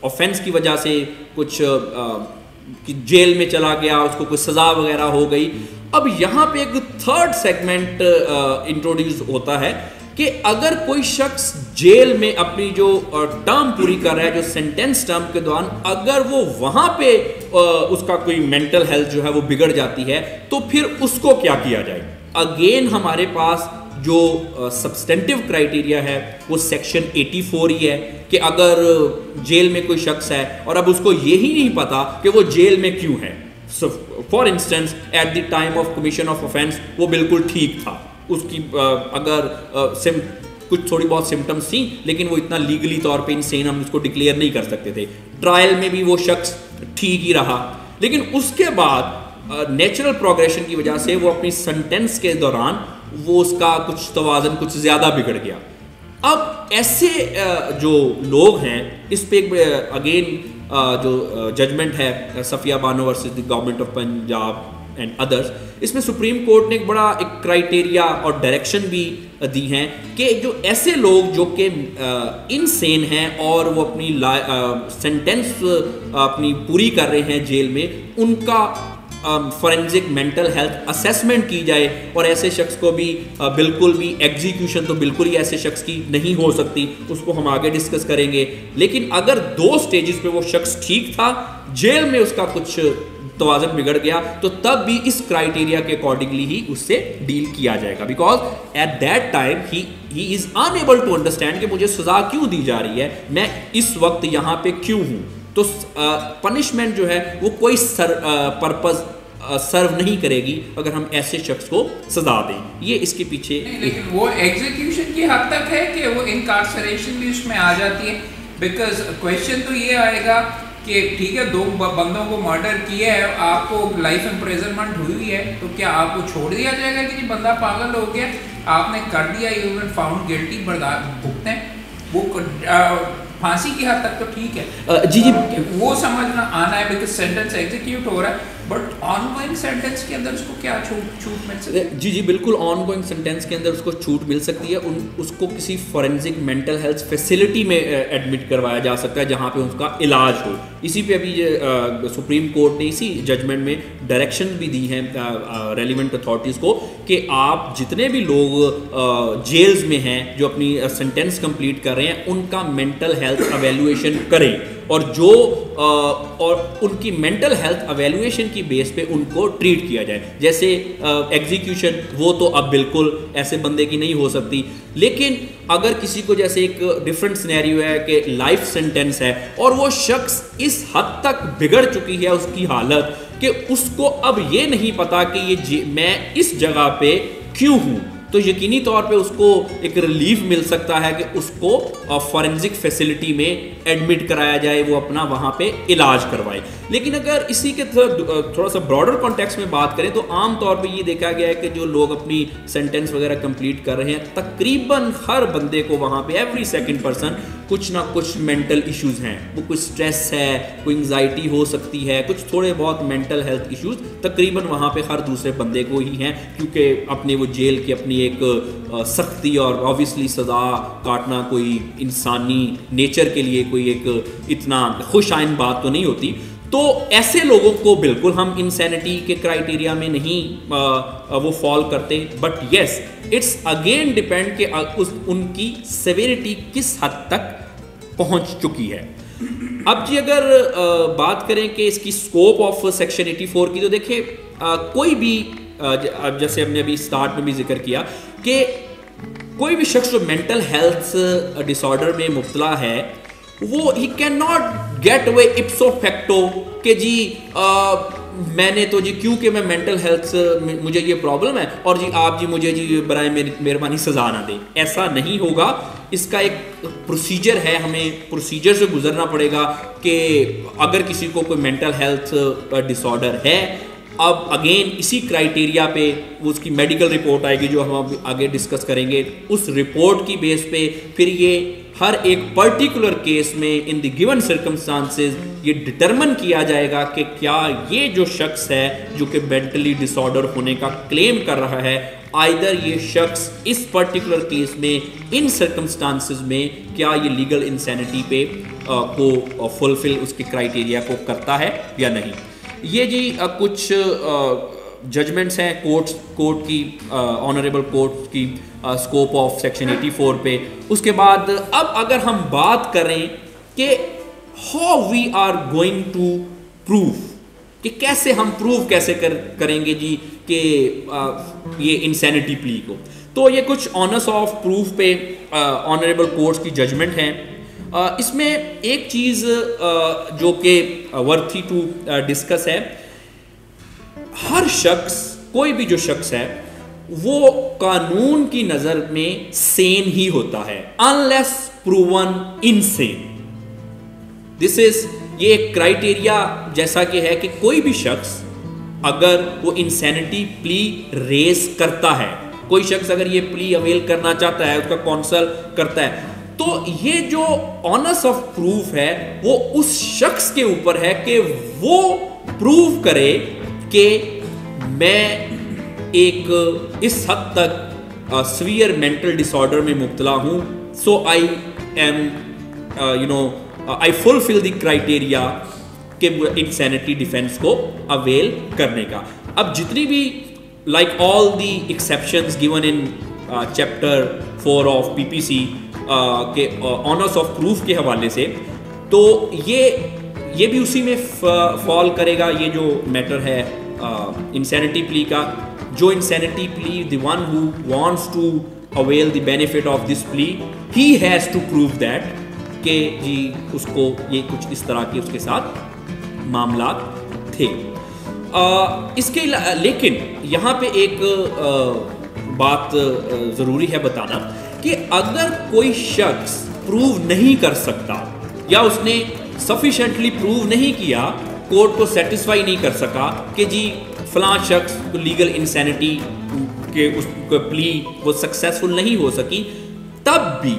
ऑफेंस की वजह से कुछ कि जेल में चला गया, उसको कोई सज़ा वगैरह हो गई, अब यहाँ पे एक थर्ड सेगमेंट इंट्रोड्यूस होता है कि अगर कोई शख्स जेल में अपनी जो टर्म पूरी कर रहा है, जो सेंटेंस टर्म के दौरान अगर वो वहाँ पे उसका कोई मेंटल हेल्थ जो है वो बिगड़ जाती है तो फिर उसको क्या किया जाए। अगेन हमारे पास जो सब्सटेंटिव क्राइटेरिया है वो सेक्शन 84 ही है कि अगर जेल में कोई शख्स है और अब उसको यही नहीं पता कि वो जेल में क्यों है। So for instance at the time of commission of offence वो बिल्कुल ठीक था, उसकी अगर कुछ थोड़ी बहुत सिम्टम्स थी लेकिन वो इतना लीगली तौर पे इंसेन हम उसको डिक्लेयर नहीं कर सकते थे। ट्रायल में भी वो शख्स ठीक ही रहा, लेकिन उसके बाद नेचुरल प्रोग्रेशन की वजह से वो अपनी सेंटेंस के दौरान वो उसका कुछ तवाज़न कुछ ज़्यादा बिगड़ गया। अब ऐसे जो लोग हैं इस पे अगेन जो जजमेंट है Safia Bano versus the government of Punjab and others, इसमें सुप्रीम कोर्ट ने एक बड़ा एक क्राइटेरिया और डायरेक्शन भी दी हैं कि जो ऐसे लोग जो कि इनसेन हैं और वो अपनी सेंटेंस अपनी पूरी कर रहे हैं जेल में, उनका फॉरेंसिक मेंटल हेल्थ असेसमेंट की जाए और ऐसे शख्स को भी बिल्कुल भी एग्जीक्यूशन तो बिल्कुल ही ऐसे शख्स की नहीं हो सकती, उसको हम आगे डिस्कस करेंगे। लेकिन अगर 2 स्टेजेस पे वो शख्स ठीक था, जेल में उसका कुछ तवाज़न बिगड़ गया, तो तब भी इस क्राइटेरिया के अकॉर्डिंगली ही उससे डील किया जाएगा, because at that time he is unable to understand कि मुझे सज़ा क्यों दी जा रही है, मैं इस वक्त यहाँ पे क्यों हूँ। तो पनिशमेंट जो है वो कोई पर्पज़ सर्व नहीं करेगी अगर हम ऐसे शख्स को सजा दें। ये इसके पीछे लेकिन वो एग्जीक्यूशन की हद तक है कि वो इनकार्सरेशन भी उसमें आ जाती है। बिकॉज क्वेश्चन तो ये आएगा कि ठीक है 2 बंदों को मर्डर किया है, आपको लाइफ इम्प्रिजनमेंट हुई है, तो क्या आपको छोड़ दिया जाएगा कि जी बंदा पागल हो गया, आपने कर दिया, यू बीन फाउंड गिल्टी, बर्दाश्त भुगतें, वो फांसी की हद तक तो ठीक है। जी वो समझना आना है बिकॉज सेंटेंस एग्जीक्यूट हो रहा है, बट ऑनगोइंग सेंटेंस के अंदर उसको क्या छूट मिल सकती है? जी बिल्कुल, ऑनगोइंग सेंटेंस के अंदर उसको छूट मिल सकती है। उसको किसी फॉरेंसिक मेंटल हेल्थ फैसिलिटी में एडमिट करवाया जा सकता है जहाँ पे उसका इलाज हो। इसी पे अभी सुप्रीम कोर्ट ने इसी जजमेंट में डायरेक्शन भी दी हैं रेलिवेंट अथॉरिटीज़ को कि आप जितने भी लोग जेल्स में हैं जो अपनी सेंटेंस कंप्लीट कर रहे हैं उनका मेंटल हेल्थ एवेल्युएशन करें, और और उनकी मेंटल हेल्थ एवेल्युएशन की बेस पे उनको ट्रीट किया जाए। जैसे एग्जीक्यूशन, वो तो अब बिल्कुल ऐसे बंदे की नहीं हो सकती, लेकिन अगर किसी को जैसे एक डिफरेंट सिनेरियो है कि लाइफ सेंटेंस है और वो शख्स इस हद तक बिगड़ चुकी है उसकी हालत कि उसको अब ये नहीं पता कि मैं इस जगह पे क्यों हूँ, तो यकीनी तौर पे उसको एक रिलीफ मिल सकता है कि उसको फॉरेंसिक फैसिलिटी में एडमिट कराया जाए, वो अपना वहाँ पे इलाज करवाए। लेकिन अगर इसी के थोड़ा सा ब्रॉडर कॉन्टेक्स्ट में बात करें तो आम तौर पे ये देखा गया है कि जो लोग अपनी सेंटेंस वगैरह कंप्लीट कर रहे हैं, तकरीबन हर बंदे को वहाँ पे एवरी सेकंड पर्सन कुछ ना कुछ मेंटल इश्यूज हैं। वो कुछ स्ट्रेस है, कोई एंग्जाइटी हो सकती है, कुछ थोड़े बहुत मेंटल हेल्थ इश्यूज तकरीबन वहाँ पे हर दूसरे बंदे को ही हैं, क्योंकि अपने वो जेल की अपनी एक सख्ती और ऑब्वियसली सज़ा काटना कोई इंसानी नेचर के लिए कोई एक इतना खुश आइन बात तो नहीं होती। तो ऐसे लोगों को बिल्कुल हम इंसैनिटी के क्राइटेरिया में नहीं वो फॉल करते, but yes it's again depend कि उनकी सेवेरिटी किस हद तक पहुंच चुकी है। अब जी अगर बात करें कि इसकी स्कोप ऑफ सेक्शन 84 की, तो देखिए कोई भी जैसे हमने अभी स्टार्ट में भी जिक्र किया कि कोई भी शख्स जो मेंटल हेल्थ डिसऑर्डर में मुब्तला है वो he can not get away इप्सो facto कि जी मैंने तो जी क्योंकि मैं मेंटल हेल्थ मुझे ये प्रॉब्लम है और जी आप जी मुझे जी बराए मेहरबानी सज़ा ना दें, ऐसा नहीं होगा। इसका एक प्रोसीजर है, हमें प्रोसीजर से गुजरना पड़ेगा कि अगर किसी को कोई मेंटल हेल्थ डिसऑर्डर है, अब अगेन इसी क्राइटेरिया पे वो उसकी मेडिकल रिपोर्ट आएगी जो हम आगे डिस्कस करेंगे, उस रिपोर्ट की बेस पे फिर ये हर एक पर्टिकुलर केस में इन द गिवन सर्कमस्टांसेस ये डिटरमिन किया जाएगा कि क्या ये जो शख्स है जो कि मेंटली डिसऑर्डर होने का क्लेम कर रहा है, आइदर ये शख्स इस पर्टिकुलर केस में इन सर्कमस्टांसेस में क्या ये लीगल इंसैनिटी पे को फुलफिल उसके क्राइटेरिया को करता है या नहीं। ये जी कुछ जजमेंट्स हैं कोर्ट की, ऑनरेबल कोर्ट की स्कोप ऑफ सेक्शन 84 पे। उसके बाद अब अगर हम बात करें कि how we are going to prove, कि कैसे हम प्रूव कैसे करेंगे जी कि ये इंसैनिटी प्ली को, तो ये कुछ ऑनर्स ऑफ प्रूफ पे ऑनरेबल कोर्ट्स की जजमेंट हैं। इसमें एक चीज़ जो कि वर्थी टू डिस्कस है, हर शख्स, कोई भी जो शख्स है वो कानून की नज़र में सेन ही होता है unless proven insane. This is ये एक क्राइटेरिया जैसा कि है कि कोई भी शख्स अगर वो इंसैनिटी प्ली रेज करता है, कोई शख्स अगर ये प्ली अवेल करना चाहता है, उसका काउंसल करता है, तो ये जो ऑनर्स ऑफ प्रूफ है वो उस शख्स के ऊपर है कि वो प्रूव करे कि मैं एक इस हद तक सीवियर मेंटल डिसऑर्डर में मुब्तला हूँ, so I am I fulfil the criteria के इंसैनिटी डिफेंस को अवेल करने का। अब जितनी भी like all the exceptions given in chapter 4 of PPC के ऑनर्स ऑफ प्रूफ के हवाले से, तो ये भी उसी में फॉल करेगा। ये जो मैटर है इंसैनिटी प्ली का, जो insanity plea, the one who wants to avail the benefit of this plea, he has to prove that कि जी उसको ये कुछ इस तरह के उसके साथ मामला थे। इसके लेकिन यहाँ पे एक बात ज़रूरी है बताना कि अगर कोई शख्स प्रूव नहीं कर सकता या उसने सफिशेंटली प्रूव नहीं किया, कोर्ट को सेटिस्फाई नहीं कर सका कि जी फलां शख्स को लीगल इंसैनिटी के उसको प्ली वो सक्सेसफुल नहीं हो सकी, तब भी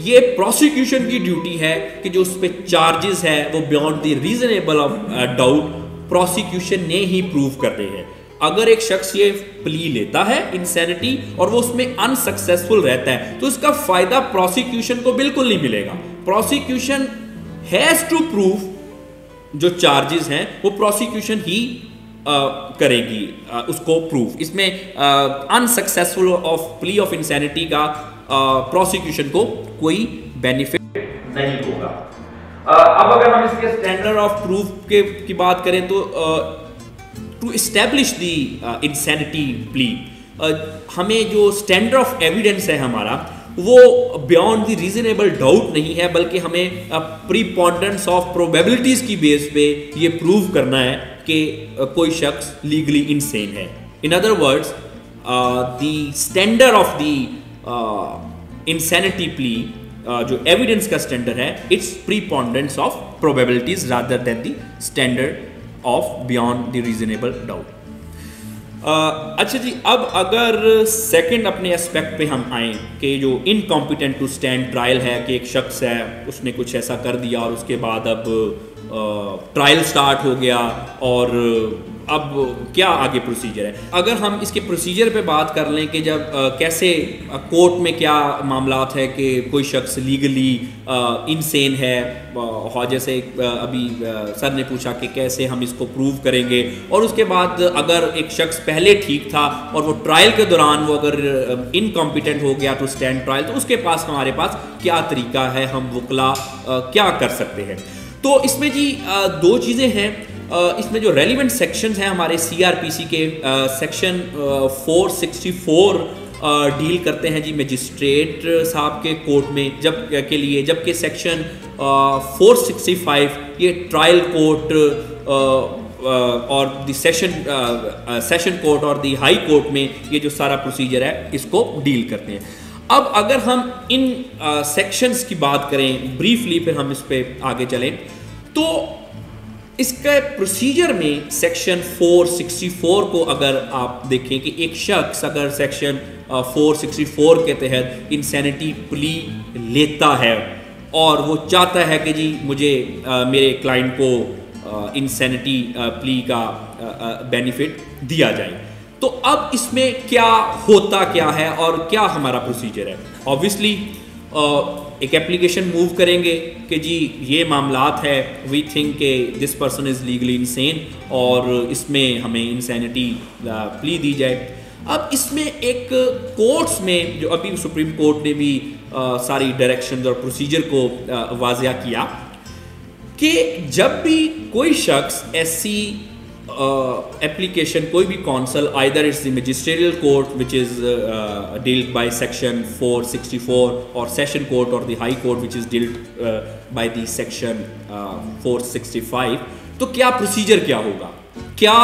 ये प्रोसिक्यूशन की ड्यूटी है कि जो उस पर चार्जेस है वो beyond the reasonable of doubt prosecution ने ही प्रूव करने हैं। अगर एक शख्स ये प्ली लेता है इंसैनिटी और वो उसमें अनसक्सेसफुल रहता है तो इसका फायदा प्रोसिक्यूशन को बिल्कुल नहीं मिलेगा। प्रोसिक्यूशन हैज टू प्रूव जो चार्जेस हैं वो प्रोसिक्यूशन ही करेगी उसको प्रूव। इसमें unsuccessful of plea of insanity का प्रोसिक्यूशन को कोई बेनिफिट नहीं होगा। अब अगर हम इसके स्टैंडर्ड ऑफ प्रूफ की बात करें तो to establish the insanity plea हमें जो स्टैंडर्ड ऑफ एविडेंस है हमारा वो बियॉन्ड द रीजनेबल डाउट नहीं है, बल्कि हमें प्रीपोंडेंस ऑफ प्रोबेबिलिटीज की बेस पे ये प्रूव करना है कि कोई शख्स लीगली इनसेन है। In other words the standard of the insanity plea जो एविडेंस का स्टैंडर्ड है it's preponderance of probabilities rather than the standard of beyond the reasonable doubt. अच्छा जी, अब अगर सेकंड अपने एस्पेक्ट पे हम आए कि जो इनकॉम्पिटेंट टू स्टैंड ट्रायल है कि एक शख्स है उसने कुछ ऐसा कर दिया और उसके बाद अब ट्रायल स्टार्ट हो गया और अब क्या आगे प्रोसीजर है। अगर हम इसके प्रोसीजर पे बात कर लें कि जब कैसे कोर्ट में क्या मामलात है कि कोई शख्स लीगली इनसेन है, और जैसे अभी सर ने पूछा कि कैसे हम इसको प्रूव करेंगे, और उसके बाद अगर एक शख्स पहले ठीक था और वो ट्रायल के दौरान वो अगर इनकॉम्पिटेंट हो गया टू स्टैंड ट्रायल, तो उसके पास हमारे पास क्या तरीका है, हम वकला क्या कर सकते हैं। तो इसमें जी दो चीज़ें हैं। इसमें जो रेलिवेंट सेक्शंस हैं हमारे सीआरपीसी के सेक्शन 464 डील करते हैं जी मजिस्ट्रेट साहब के कोर्ट में जब के लिए, जबकि सेक्शन 465 ये trial court or the session court or the high court में ये जो सारा प्रोसीजर है इसको डील करते हैं। अब अगर हम इन सेक्शंस की बात करें ब्रीफली, फिर हम इस पे आगे चलें, तो इसके प्रोसीजर में सेक्शन 464 को अगर आप देखें कि एक शख्स अगर सेक्शन 464 के तहत इंसैनिटी प्ली लेता है और वो चाहता है कि जी मुझे मेरे क्लाइंट को इंसैनिटी प्ली का बेनिफिट दिया जाए, तो अब इसमें क्या होता क्या है और क्या हमारा प्रोसीजर है। ऑब्वियसली एक एप्लीकेशन मूव करेंगे कि जी ये मामलात है, वी थिंक के this person is legally insane और इसमें हमें इंसैनिटी प्ली दी जाए। अब इसमें एक कोर्ट्स में जो अभी सुप्रीम कोर्ट ने भी सारी डायरेक्शंस और प्रोसीजर को वाज़िया किया कि जब भी कोई शख्स ऐसी एप्लीकेशन, कोई भी counsel, either it's the magisterial court which is dealt by section 464 or session court or the high court which is dealt by the section 465, तो क्या प्रोसीजर क्या होगा। क्या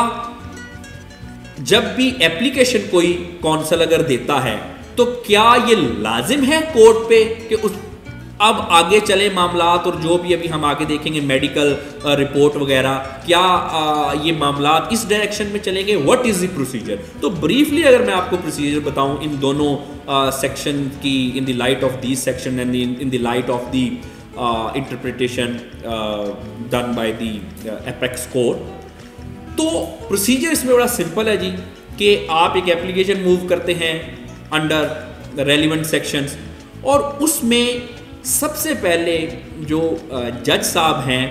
जब भी एप्लीकेशन कोई कौंसल अगर देता है तो क्या ये लाजिम है कोर्ट पे कि उस अब आगे चले मामलात, और जो भी अभी हम आगे देखेंगे मेडिकल रिपोर्ट वगैरह, क्या ये मामलात इस डायरेक्शन में चलेंगे, व्हाट इज़ द प्रोसीजर। तो ब्रीफली अगर मैं आपको प्रोसीजर बताऊं इन दोनों सेक्शन की, इन the light of this section and in the light of the interpretation done by the apex court, तो प्रोसीजर इसमें बड़ा सिंपल है जी कि आप एक एप्लीकेशन मूव करते हैं अंडर रेलिवेंट सेक्शंस, और उसमें सबसे पहले जो जज साहब हैं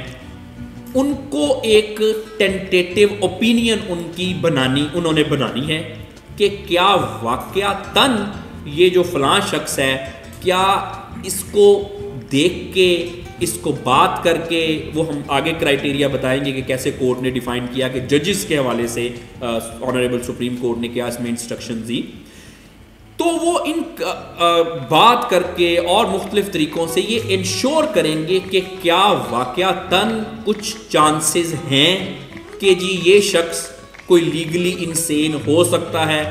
उनको एक टेंटेटिव ओपिनियन उन्होंने बनानी है कि क्या वाकयातन ये जो फलां शख्स है, क्या इसको देख के, इसको बात करके, वो हम आगे क्राइटेरिया बताएंगे कि कैसे कोर्ट ने डिफाइन किया कि जजेस के हवाले से ऑनरेबल सुप्रीम कोर्ट ने क्या इसमें इंस्ट्रक्शन दी, तो वो इन बात करके और मुख्तलिफ तरीक़ों से ये इंश्योर करेंगे कि क्या वाकयातन कुछ चांसेस हैं कि जी ये शख्स कोई लीगली इनसेन हो सकता है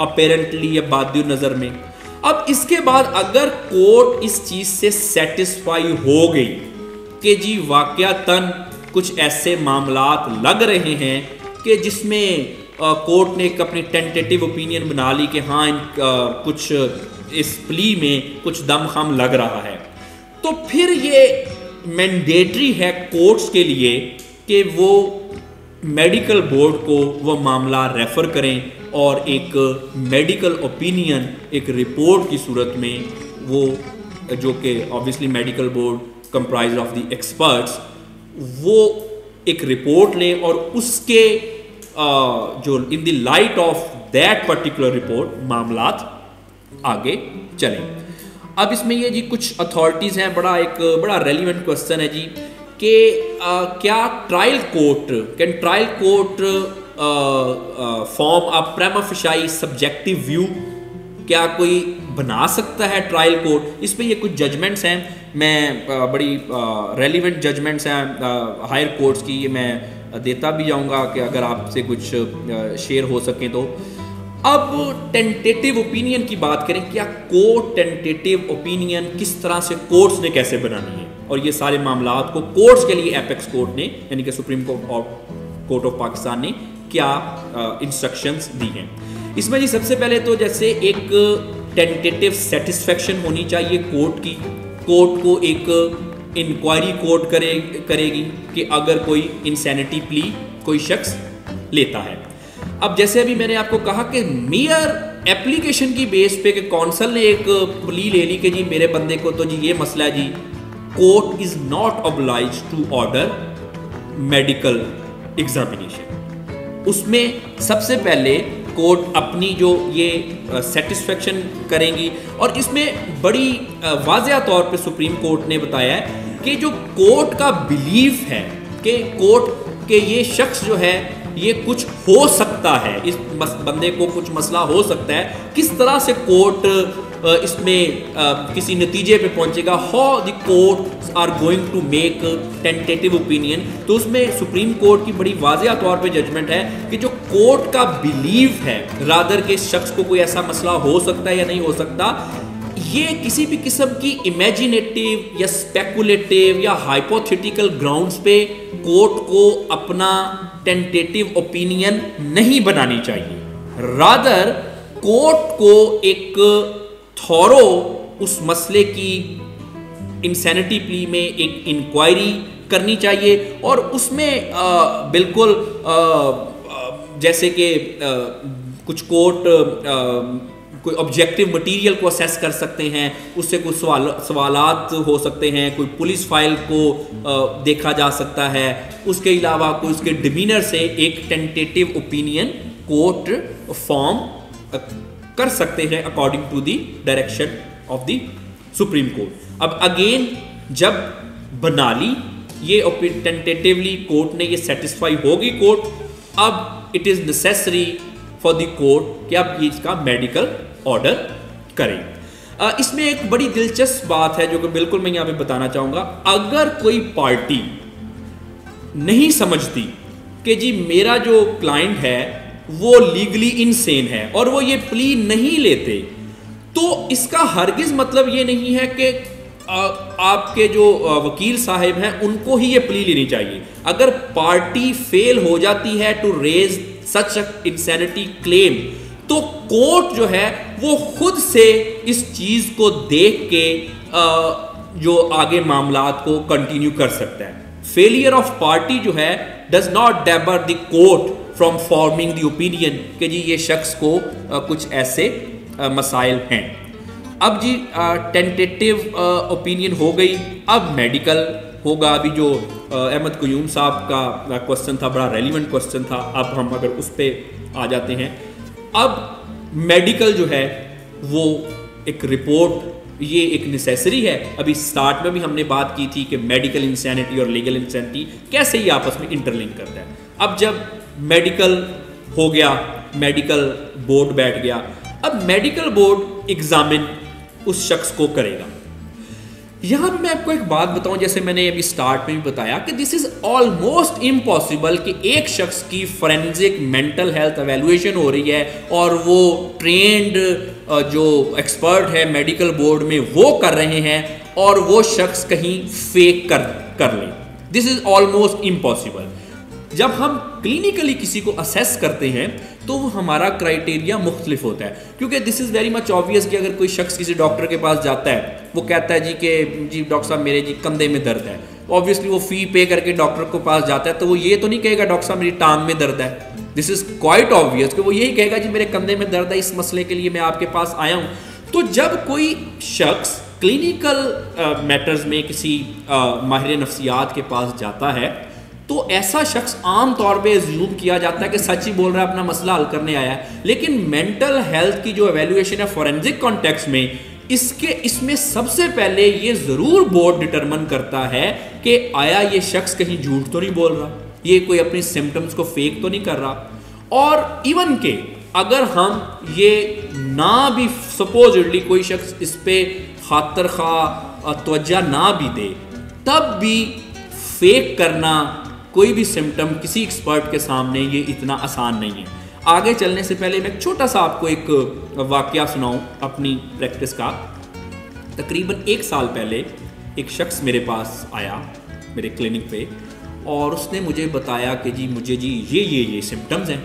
अपेरेंटली या बादियो नज़र में। अब इसके बाद अगर कोर्ट इस चीज़ से सेटिस्फाई हो गई कि जी वाक़यातन कुछ ऐसे मामलात लग रहे हैं कि जिसमें कोर्ट ने एक अपनी टेंटेटिव ओपिनियन बना ली कि हाँ कुछ इस प्ली में कुछ दमखम लग रहा है, तो फिर ये मैंडेटरी है कोर्ट्स के लिए कि वो मेडिकल बोर्ड को वो मामला रेफ़र करें और एक मेडिकल ओपिनियन, एक रिपोर्ट की सूरत में वो, जो कि obviously medical board comprise of the experts, वो एक रिपोर्ट लें और उसके जो इन the light of that particular report मामलात आगे चलें। अब इसमें ये जी कुछ अथॉरिटीज़ हैं, बड़ा रेलिवेंट क्वेश्चन है जी कि क्या trial court form a prima facie subjective view, क्या कोई बना सकता है ट्रायल कोर्ट? इस पे ये कुछ जजमेंट्स हैं, मैं बड़ी रेलिवेंट जजमेंट्स हैं हायर कोर्ट्स की, ये मैं देता भी जाऊंगा कि अगर आपसे कुछ शेयर हो सके तो। अब टेंटेटिव ओपिनियन की बात करें, क्या कोर्ट टेंटेटिव ओपिनियन किस तरह से कोर्ट्स ने कैसे बनानी है, और ये सारे मामलात को कोर्ट्स के लिए एपेक्स कोर्ट ने यानी कि सुप्रीम कोर्ट ऑफ पाकिस्तान ने क्या इंस्ट्रक्शंस दी हैं। इसमें जी सबसे पहले तो जैसे एक टेंटेटिव सेटिस्फेक्शन होनी चाहिए कोर्ट की, कोर्ट को एक इंक्वायरी कोर्ट करेगी कि अगर कोई इंसैनिटी प्ली कोई शख्स लेता है। अब जैसे अभी मैंने आपको कहा कि मियर एप्लीकेशन की बेस पे कि कौंसल ने एक प्ली ले ली कि जी मेरे बंदे को तो जी ये मसला है जी, court is not oblige to order medical examination. उसमें सबसे पहले कोर्ट अपनी जो ये सेटिस्फेक्शन करेंगी, और इसमें बड़ी वाज़ेह तौर पे सुप्रीम कोर्ट ने बताया है कि जो कोर्ट का बिलीफ है कि कोर्ट के ये शख्स जो है ये कुछ हो सकता है, इस बंदे को कुछ मसला हो सकता है, किस तरह से कोर्ट इसमें किसी नतीजे पे पहुंचेगा, how the court are going to make tentative opinion. तो उसमें सुप्रीम कोर्ट की बड़ी वाज़ेह तौर पे जजमेंट है कि जो कोर्ट का बिलीव है रादर के शख्स को कोई ऐसा मसला हो सकता है या नहीं हो सकता, ये किसी भी किस्म की इमेजिनेटिव या स्पेकुलेटिव या हाइपोथेटिकल ग्राउंड्स पे कोर्ट को अपना टेंटेटिव ओपिनियन नहीं बनानी चाहिए। रादर कोर्ट को एक थॉरो उस मसले की इंसैनिटी प्ली में एक इंक्वायरी करनी चाहिए, और उसमें बिल्कुल जैसे कि कुछ कोर्ट कोई ऑब्जेक्टिव मटेरियल को असेस कर सकते हैं, उससे कुछ सवालात हो सकते हैं, कोई पुलिस फाइल को देखा जा सकता है, उसके अलावा कोई उसके डिमीनर से एक टेंटेटिव ओपिनियन कोर्ट फॉर्म कर सकते हैं according to the direction of the supreme court. अब अगेन जब बना ली ये टेंटेटिवली कोर्ट ने ये सेटिस्फाई होगी कोर्ट, अब it is necessary for the court कि अब ये इसका मेडिकल ऑर्डर करें। इसमें एक बड़ी दिलचस्प बात है जो कि बिल्कुल मैं यहाँ पे बताना चाहूँगा, अगर कोई पार्टी नहीं समझती कि जी मेरा जो क्लाइंट है वो लीगली इनसेन है और वो ये प्ली नहीं लेते, तो इसका हरगिज मतलब ये नहीं है कि आपके जो वकील साहब हैं उनको ही ये प्ली लेनी चाहिए। अगर पार्टी फेल हो जाती है to raise such insanity claim, तो कोर्ट जो है वो खुद से इस चीज को देख के जो आगे मामलात को कंटिन्यू कर सकता है। फेलियर ऑफ पार्टी जो है does not debar the court from forming the opinion कि जी ये शख्स को कुछ ऐसे मसाइल हैं। अब जी टेंटेटिव ओपिनियन हो गई, अब मेडिकल होगा। अभी जो अहमद क़यूम साहब का क्वेश्चन था, बड़ा रेलिवेंट क्वेश्चन था, अब हम अगर उस पर आ जाते हैं। अब मेडिकल जो है वो एक रिपोर्ट, ये एक नेसेसरी है। अभी स्टार्ट में भी हमने बात की थी कि मेडिकल इंसैनिटी और लीगल इंसैनिटी कैसे ये आपस में इंटरलिंक करता है। अब जब मेडिकल हो गया, मेडिकल बोर्ड बैठ गया, अब मेडिकल बोर्ड एग्जामिन उस शख्स को करेगा। यहां मैं आपको एक बात बताऊं, जैसे मैंने अभी स्टार्ट में भी बताया कि दिस इज ऑलमोस्ट इम्पॉसिबल कि एक शख्स की फोरेंसिक मेंटल हेल्थ एवेल्युएशन हो रही है और वो ट्रेंड जो एक्सपर्ट है मेडिकल बोर्ड में वो कर रहे हैं और वो शख्स कहीं फेक कर लें। This is almost impossible. जब हम क्लिनिकली किसी को असेस करते हैं तो वो हमारा क्राइटेरिया मुख्तलिफ होता है, क्योंकि this is very much obvious कि अगर कोई शख्स किसी डॉक्टर के पास जाता है, वो कहता है जी डॉक्टर साहब मेरे जी कंधे में दर्द है, ऑब्वियसली वो फ़ी पे करके डॉक्टर के पास जाता है, तो वो ये तो नहीं कहेगा डॉक्टर साहब मेरी टांग में दर्द है। दिस इज़ क्वाइट ऑब्वियस कि वो यही कहेगा जी मेरे कंधे में दर्द है, इस मसले के लिए मैं आपके पास आया हूँ। तो जब कोई शख्स क्लिनिकल मैटर्स में किसी माहिर नफ्सियात के पास जाता है तो ऐसा शख्स आम तौर पे एज्यूम किया जाता है कि सच ही बोल रहा है, अपना मसला हल करने आया है। लेकिन मेंटल हेल्थ की जो एवेल्युएशन है फॉरेंसिक कॉन्टेक्स्ट में, इसमें सबसे पहले ये ज़रूर बोर्ड डिटरमिन करता है कि आया ये शख्स कहीं झूठ तो नहीं बोल रहा, ये कोई अपनी सिम्टम्स को फेक तो नहीं कर रहा। और इवन के अगर हम ये ना भी सपोजिटली कोई शख्स इस पे खातर खा तवज्जो ना भी दे, तब भी फेक करना कोई भी सिम्टम किसी एक्सपर्ट के सामने ये इतना आसान नहीं है। आगे चलने से पहले मैं छोटा सा आपको एक वाकया सुनाऊं अपनी प्रैक्टिस का। तकरीबन 1 साल पहले एक शख्स मेरे पास आया मेरे क्लिनिक पे और उसने मुझे बताया कि जी मुझे जी ये सिम्टम्स हैं।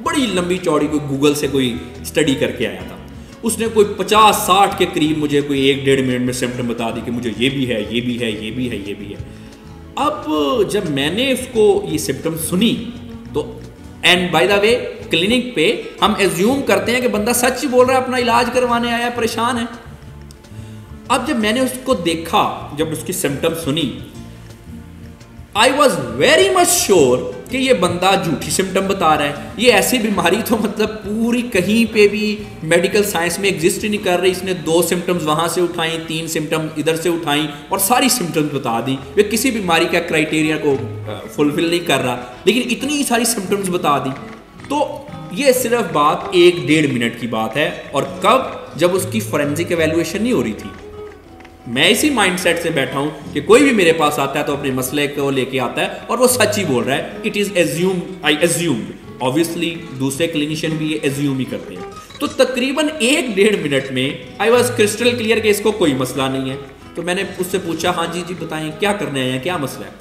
बड़ी लंबी चौड़ी कोई गूगल से कोई स्टडी करके आया था। उसने कोई 50-60 के करीब मुझे कोई 1-1.5 मिनट में सिम्टम बता दी कि मुझे ये भी है, ये भी है, ये भी है, ये भी है। अब जब मैंने उसको ये सिम्टम सुनी तो and by the way clinic पे हम एज्यूम करते हैं कि बंदा सच ही बोल रहा है, अपना इलाज करवाने आया, परेशान है। अब जब मैंने उसको देखा, जब उसकी सिम्टम सुनी, I was very much sure कि ये बंदा झूठी सिम्टम बता रहा है। ये ऐसी बीमारी तो मतलब पूरी कहीं पे भी मेडिकल साइंस में एग्जिस्ट ही नहीं कर रही। इसने 2 सिम्टम्स वहाँ से उठाई, 3 सिम्टम इधर से उठाई और सारी सिम्टम्स बता दी। वे किसी बीमारी का क्राइटेरिया को फुलफिल नहीं कर रहा, लेकिन इतनी सारी सिम्टम्स बता दी। तो ये सिर्फ बात 1-1.5 मिनट की बात है। और कब? जब उसकी फॉरेंसिक एवेल्युएशन नहीं हो रही थी। मैं इसी माइंडसेट से बैठा हूं कि कोई भी मेरे पास आता है तो अपने मसले को लेके आता है और वो सच ही बोल रहा है। It is I assume. Obviously दूसरे क्लिनिशियन भी ये एज्यूम ही करते हैं। तो तकरीबन 1-1.5 मिनट में आई वॉज क्रिस्टल क्लियर कि इसको कोई मसला नहीं है। तो मैंने उससे पूछा, हाँ जी बताएं क्या करने आए हैं, क्या मसला है।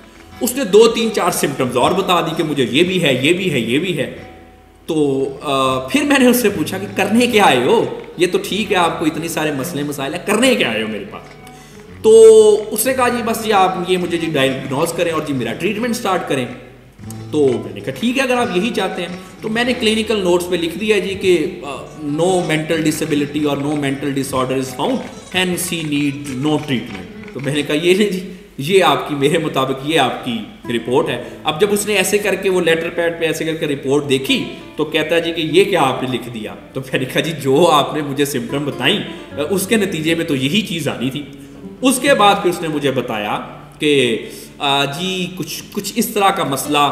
उसने 2-3-4 सिम्टम्स और बता दी कि मुझे ये भी है, ये भी है, ये भी है। तो फिर मैंने उससे पूछा कि करने क्या आए हो, ये तो ठीक है आपको इतनी सारे मसले मसाइल है, करने क्या आए हो मेरे पास। तो उसने कहा जी बस जी आप ये मुझे जी डायग्नोज करें और जी मेरा ट्रीटमेंट स्टार्ट करें। तो मैंने कहा ठीक है अगर आप यही चाहते हैं। तो मैंने क्लिनिकल नोट्स पे लिख दिया जी कि no mental disability or no mental disorder is found, hence he need no treatment. तो मैंने कहा ये नहीं जी, ये आपकी मेरे मुताबिक ये आपकी रिपोर्ट है। अब जब उसने ऐसे करके वो लेटर पैड पे ऐसे करके रिपोर्ट देखी तो कहता जी कि ये क्या आपने लिख दिया। तो मैंने कहा जी जो आपने मुझे सिम्टम बताई उसके नतीजे में तो यही चीज़ आनी थी। उसके बाद फिर उसने मुझे बताया कि जी कुछ इस तरह का मसला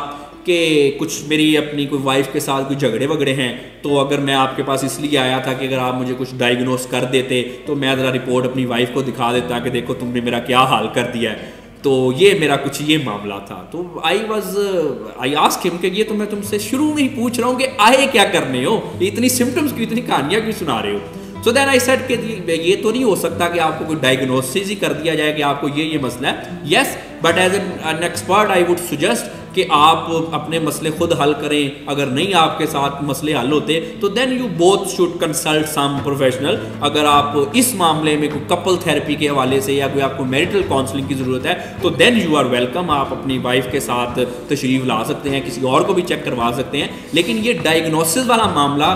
कि कुछ मेरी अपनी कोई वाइफ के साथ कोई झगड़े वगड़े हैं, तो अगर मैं आपके पास इसलिए आया था कि अगर आप मुझे कुछ डायग्नोस कर देते तो मैं ज़रा रिपोर्ट अपनी वाइफ को दिखा देता कि देखो तुमने मेरा क्या हाल कर दिया है। तो ये मेरा कुछ ये मामला था। तो आई आस्क हिम कि ये तो मैं तुमसे शुरू में ही पूछ रहा हूँ कि आए क्या करने हो, इतनी सिम्टम्स की इतनी कहानियाँ क्यों सुना रहे हो। सो देन आई सेड कि ये तो नहीं हो सकता कि आपको कोई डायग्नोसिस ही कर दिया जाए कि आपको ये मसला है। Yes, but as an expert I would suggest कि आप अपने मसले खुद हल करें। अगर नहीं आपके साथ मसले हल होते तो then you both should consult some professional. अगर आप इस मामले में कोई कपल थेरेपी के हवाले से या कोई आपको मैरिटल काउंसलिंग की ज़रूरत है तो देन यू आर वेलकम। आप अपनी वाइफ के साथ तशरीफ़ ला सकते हैं, किसी और को भी चेक करवा सकते हैं। लेकिन ये डायग्नोसिस वाला मामला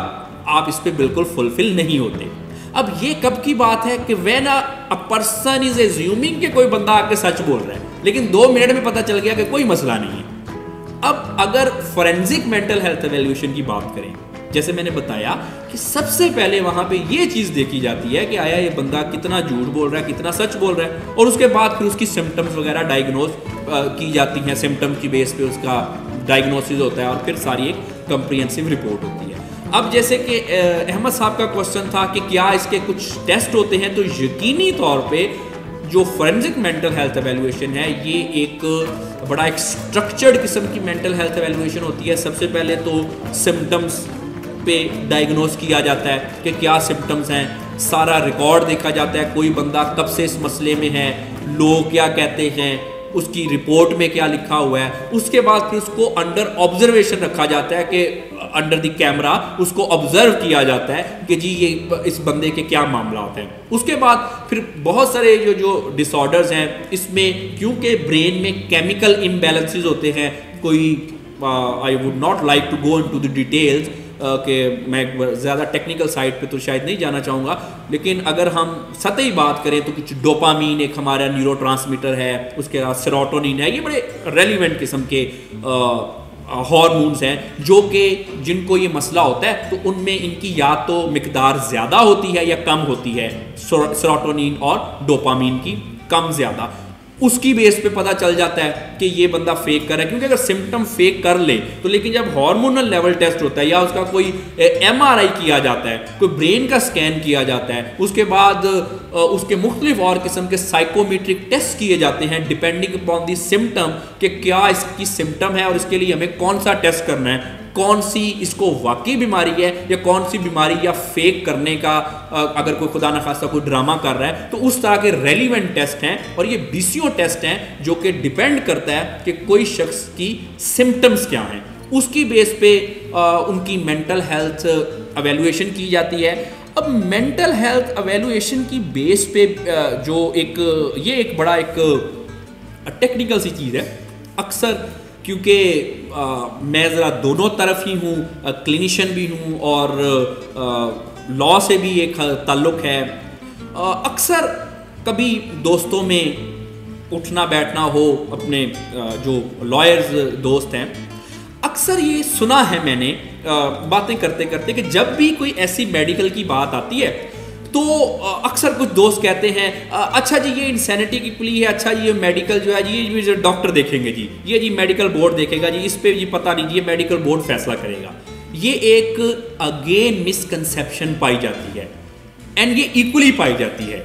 आप इस पर बिल्कुल फुलफिल नहीं होते। अब ये कब की बात है कि when a person is assuming कि कोई बंदा आके सच बोल रहा है, लेकिन 2 मिनट में पता चल गया कि कोई मसला नहीं है। अब अगर फॉरेंसिक मेंटल हेल्थ एवेल्यूएशन की बात करें, जैसे मैंने बताया कि सबसे पहले वहां पे ये चीज़ देखी जाती है कि आया ये बंदा कितना झूठ बोल रहा है, कितना सच बोल रहा है, और उसके बाद फिर उसकी सिम्टम्स वगैरह डायग्नोज की जाती हैं। सिम्टम की बेस पे उसका डायग्नोसिस होता है और फिर सारी एक कंप्रिहेंसिव रिपोर्ट होती है। अब जैसे कि अहमद साहब का क्वेश्चन था कि क्या इसके कुछ टेस्ट होते हैं, तो यकीनी तौर पे जो फॉरेंसिक मेंटल हेल्थ एवेल्युएशन है ये एक बड़ा एक स्ट्रक्चर्ड किस्म की मेंटल हेल्थ एवेल्युएशन होती है। सबसे पहले तो सिम्टम्स पे डायग्नोस किया जाता है कि क्या सिम्टम्स हैं, सारा रिकॉर्ड देखा जाता है, कोई बंदा कब से इस मसले में है, लोग क्या कहते हैं, उसकी रिपोर्ट में क्या लिखा हुआ है, उसके बाद फिर उसको अंडर ऑब्जर्वेशन रखा जाता है कि अंडर द कैमरा उसको ऑब्जर्व किया जाता है कि जी ये इस बंदे के क्या मामला हैं। उसके बाद फिर बहुत सारे जो डिसऑर्डर्स हैं, इसमें क्योंकि ब्रेन में केमिकल इम्बैलेंसेस होते हैं, कोई I would not like to go into the details कि मैं ज़्यादा टेक्निकल साइड पे तो शायद नहीं जाना चाहूँगा, लेकिन अगर हम सतही बात करें तो कुछ डोपामीन एक हमारा न्यूरोट्रांसमीटर है, उसके बाद सेरोटोनिन है, ये बड़े रेलिवेंट किस्म के हार्मोन्स हैं जो कि जिनको ये मसला होता है तो उनमें इनकी या तो मिकदार ज़्यादा होती है या कम होती है, सेरोटोनिन और डोपामीन की कम ज़्यादा। उसकी बेस पे पता चल जाता है कि ये बंदा फेक कर रहा है, क्योंकि अगर सिम्टम फेक कर ले तो, लेकिन जब हार्मोनल लेवल टेस्ट होता है या उसका कोई MRI किया जाता है, कोई ब्रेन का स्कैन किया जाता है, उसके बाद उसके मुख्तलिफ और किस्म के साइकोमेट्रिक टेस्ट किए जाते हैं डिपेंडिंग अपॉन दी सिम्टम कि क्या इसकी सिम्टम है और इसके लिए हमें कौन सा टेस्ट करना है, कौन सी इसको वाकई बीमारी है या कौन सी बीमारी या फेक करने का अगर कोई खुदा न खास्ता कोई ड्रामा कर रहा है, तो उस तरह के रेलिवेंट टेस्ट हैं और ये BCO टेस्ट हैं जो कि डिपेंड करता है कि कोई शख्स की सिम्टम्स क्या हैं, उसकी बेस पे उनकी मेंटल हेल्थ एवेल्युएशन की जाती है। अब मेंटल हेल्थ एवेल्युएशन की बेस पे जो एक बड़ा टेक्निकल सी चीज़ है, अक्सर क्योंकि मैं ज़रा दोनों तरफ ही हूँ, क्लिनिशियन भी हूँ और लॉ से भी एक ताल्लुक़ है। अक्सर कभी दोस्तों में उठना बैठना हो, अपने जो लॉयर्स दोस्त हैं, अक्सर ये सुना है मैंने बातें करते करते कि जब भी कोई ऐसी मेडिकल की बात आती है तो अक्सर कुछ दोस्त कहते हैं अच्छा जी ये इंसैनिटी की प्ली है, अच्छा ये मेडिकल जो है जी ये डॉक्टर देखेंगे जी, ये जी मेडिकल बोर्ड देखेगा जी, इस पे जी पता नहीं जी ये मेडिकल बोर्ड फैसला करेगा। ये एक अगेन मिसकंसेप्शन पाई जाती है एंड ये इक्वली पाई जाती है,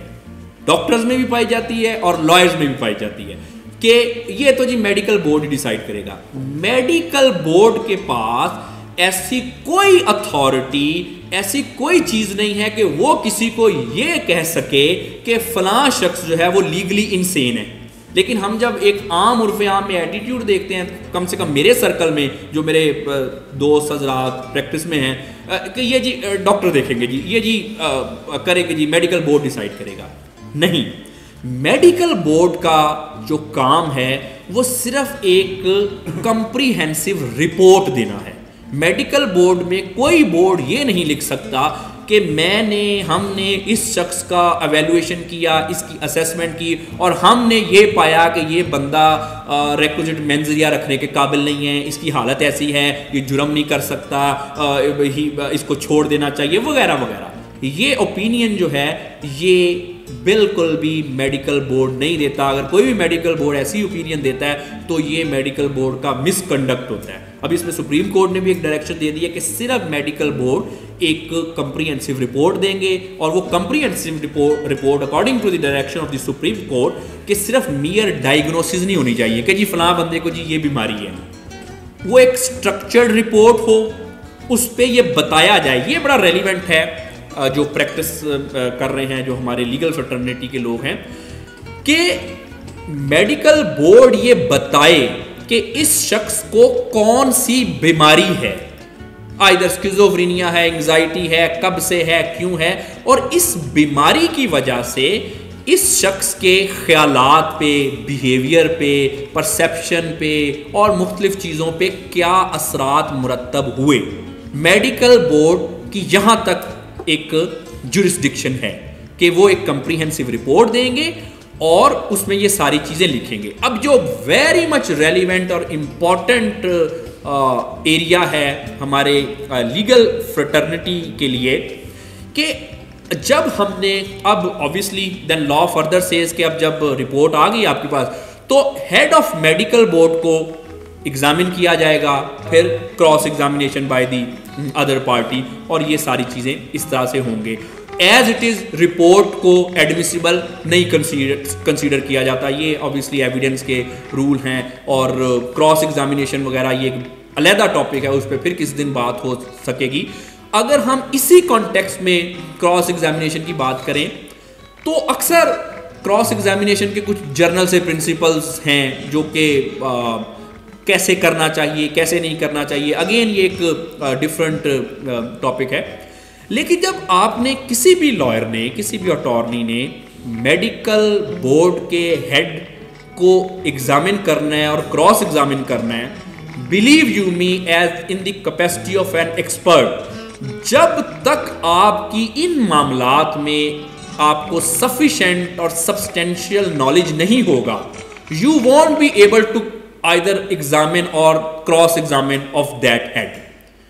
डॉक्टर्स में भी पाई जाती है और लॉयर्स में भी पाई जाती है कि ये तो जी मेडिकल बोर्ड डिसाइड करेगा। मेडिकल बोर्ड के पास ऐसी कोई अथॉरिटी, ऐसी कोई चीज नहीं है कि वो किसी को ये कह सके कि फलां शख्स जो है वो लीगली इनसेन है। लेकिन हम जब एक आम उर्फ़े आम में एटीट्यूड देखते हैं, कम से कम मेरे सर्कल में जो मेरे दोस्त हजरात प्रैक्टिस में हैं कि ये जी डॉक्टर देखेंगे जी, ये जी करेंगे जी, मेडिकल बोर्ड डिसाइड करेगा। नहीं, मेडिकल बोर्ड का जो काम है वो सिर्फ एक कंप्रीहेंसिव रिपोर्ट देना है। मेडिकल बोर्ड में कोई बोर्ड ये नहीं लिख सकता कि हमने इस शख्स का एवेल्युएशन किया, इसकी असेसमेंट की और हमने ये पाया कि ये बंदा रिक्विजिट मेंजरिया रखने के काबिल नहीं है, इसकी हालत ऐसी है, ये जुर्म नहीं कर सकता, इसको छोड़ देना चाहिए वगैरह वगैरह। ये ओपिनियन जो है ये बिल्कुल भी मेडिकल बोर्ड नहीं देता। अगर कोई भी मेडिकल बोर्ड ऐसी ओपिनियन देता है तो ये मेडिकल बोर्ड का मिसकंडक्ट होता है। अब इसमें सुप्रीम कोर्ट ने भी एक डायरेक्शन दे दी है कि सिर्फ मेडिकल बोर्ड एक कंप्रीहेंसिव रिपोर्ट देंगे और वो comprehensive report according to the direction of the supreme court कि सिर्फ मियर डायग्नोसिस नहीं होनी चाहिए कि जी फलां बंदे को जी ये बीमारी है, वो एक स्ट्रक्चर्ड रिपोर्ट हो, उस पर यह बताया जाए। ये बड़ा रेलिवेंट है जो प्रैक्टिस कर रहे हैं, जो हमारे लीगल फ्रेटर्निटी के लोग हैं, कि मेडिकल बोर्ड ये बताए कि इस शख्स को कौन सी बीमारी है, आइदर स्किज़ोफ्रेनिया है, एंग्जाइटी है, कब से है, क्यों है, और इस बीमारी की वजह से इस शख्स के ख्यालात पे, बिहेवियर पे, परसेप्शन पे और मुख्तलिफ चीज़ों पे क्या असरात मुरतब हुए। मेडिकल बोर्ड की यहाँ तक एक जुरिस्डिक्शन है कि वो एक कंप्रीहेंसिव रिपोर्ट देंगे और उसमें ये सारी चीज़ें लिखेंगे। अब जो वेरी मच रेलिवेंट और इम्पॉर्टेंट एरिया है हमारे लीगल फ्रेटर्निटी के लिए, कि जब हमने अब obviously then law further says कि अब जब रिपोर्ट आ गई आपके पास तो हेड ऑफ मेडिकल बोर्ड को एग्जामिन किया जाएगा, फिर cross examination by the other party, और ये सारी चीज़ें इस तरह से होंगे। एज इट इज़ रिपोर्ट को एडमिसिबल नहीं कंसीडर किया जाता। ये ऑब्वियसली एविडेंस के रूल हैं और क्रॉस एग्जामिनेशन वगैरह ये एक अलहदा टॉपिक है, उस पर फिर किस दिन बात हो सकेगी। अगर हम इसी कॉन्टेक्स्ट में क्रॉस एग्जामिनेशन की बात करें तो अक्सर क्रॉस एग्जामिनेशन के कुछ जर्नल से प्रिंसिपल्स हैं जो कि कैसे करना चाहिए, कैसे नहीं करना चाहिए। अगेन ये एक डिफरेंट टॉपिक है। लेकिन जब आपने किसी भी लॉयर ने, किसी भी अटॉर्नी ने मेडिकल बोर्ड के हेड को एग्जामिन करना है और क्रॉस एग्जामिन करना है, believe you me as in the capacity of an expert, जब तक आपकी इन मामलात में आपको सफिशिएंट और सब्सटेंशियल नॉलेज नहीं होगा, you won't be able to either examine और cross examine of that head.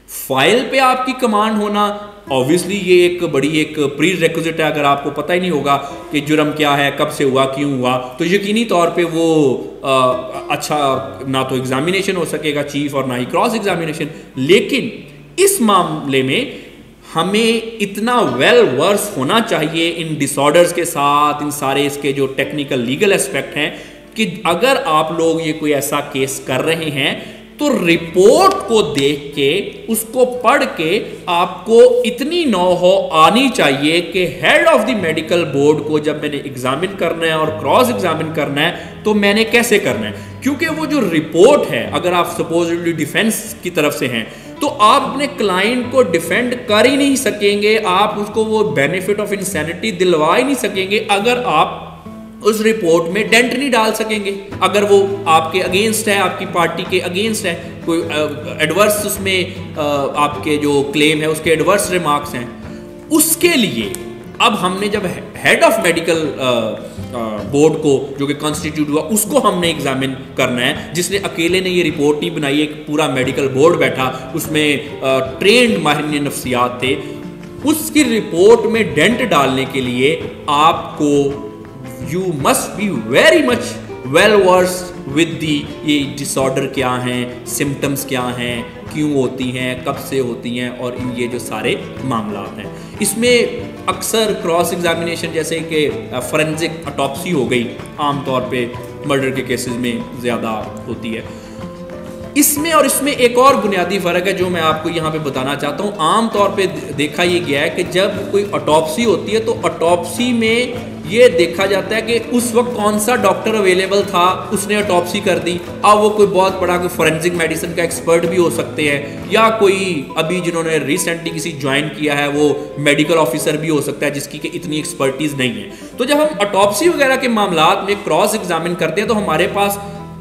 File पे आपकी कमांड होना ऑब्वियसली ये एक बड़ी एक प्री रिक्विजिट है। अगर आपको पता ही नहीं होगा कि जुर्म क्या है, कब से हुआ, क्यों हुआ, तो यकीनी तौर पे वो अच्छा ना तो एग्जामिनेशन हो सकेगा चीफ और ना ही क्रॉस एग्जामिनेशन। लेकिन इस मामले में हमें इतना वेल वर्स होना चाहिए इन डिसऑर्डर्स के साथ, इन सारे इसके जो टेक्निकल लीगल एस्पेक्ट हैं, कि अगर आप लोग ये कोई ऐसा केस कर रहे हैं तो रिपोर्ट को देख के, उसको पढ़ के आपको इतनी नो आनी चाहिए कि head of the medical board को जब मैंने एग्जामिन करना है और क्रॉस एग्जामिन करना है तो मैंने कैसे करना है। क्योंकि वो जो रिपोर्ट है, अगर आप सपोजिटली डिफेंस की तरफ से हैं तो आप अपने क्लाइंट को डिफेंड कर ही नहीं सकेंगे, आप उसको वो बेनिफिट ऑफ इंसैनिटी दिलवा ही नहीं सकेंगे अगर आप उस रिपोर्ट में डेंट नहीं डाल सकेंगे। अगर वो आपके अगेंस्ट है, आपकी पार्टी के अगेंस्ट है, कोई एडवर्स उसमें आपके जो क्लेम है उसके एडवर्स रिमार्क्स हैं, उसके लिए अब हमने जब हेड ऑफ मेडिकल बोर्ड को जो कि कॉन्स्टिट्यूट हुआ उसको हमने एग्जामिन करना है, जिसने अकेले ने ये रिपोर्ट नहीं बनाई, एक पूरा मेडिकल बोर्ड बैठा, उसमें ट्रेंड माहिरीन नफ्सियात थे। उसकी रिपोर्ट में डेंट डालने के लिए आपको you must be very much well versed with the ये डिसऑर्डर क्या हैं, सिम्टम्स क्या हैं, क्यों होती हैं, कब से होती हैं, और इन ये जो सारे मामला हैं। इसमें अक्सर क्रॉस एग्जामिनेशन जैसे कि फॉरेंसिक ऑटोप्सी हो गई, आमतौर पे मर्डर के केसेस में ज़्यादा होती है। इसमें और इसमें एक और बुनियादी फ़र्क है जो मैं आपको यहाँ पे बताना चाहता हूँ। आमतौर पे देखा ये गया है कि जब कोई ऑटोप्सी होती है तो ऑटोप्सी में ये देखा जाता है कि उस वक्त कौन सा डॉक्टर अवेलेबल था, उसने ऑटोप्सी कर दी। अब वो कोई बहुत बड़ा कोई फॉरेंसिक मेडिसिन का एक्सपर्ट भी हो सकते हैं, या कोई अभी जिन्होंने रिसेंटली किसी ज्वाइन किया है वो मेडिकल ऑफिसर भी हो सकता है जिसकी कि इतनी एक्सपर्टीज नहीं है। तो जब हम ऑटोप्सी वगैरह के मामलात में क्रॉस एग्जामिन करते हैं तो हमारे पास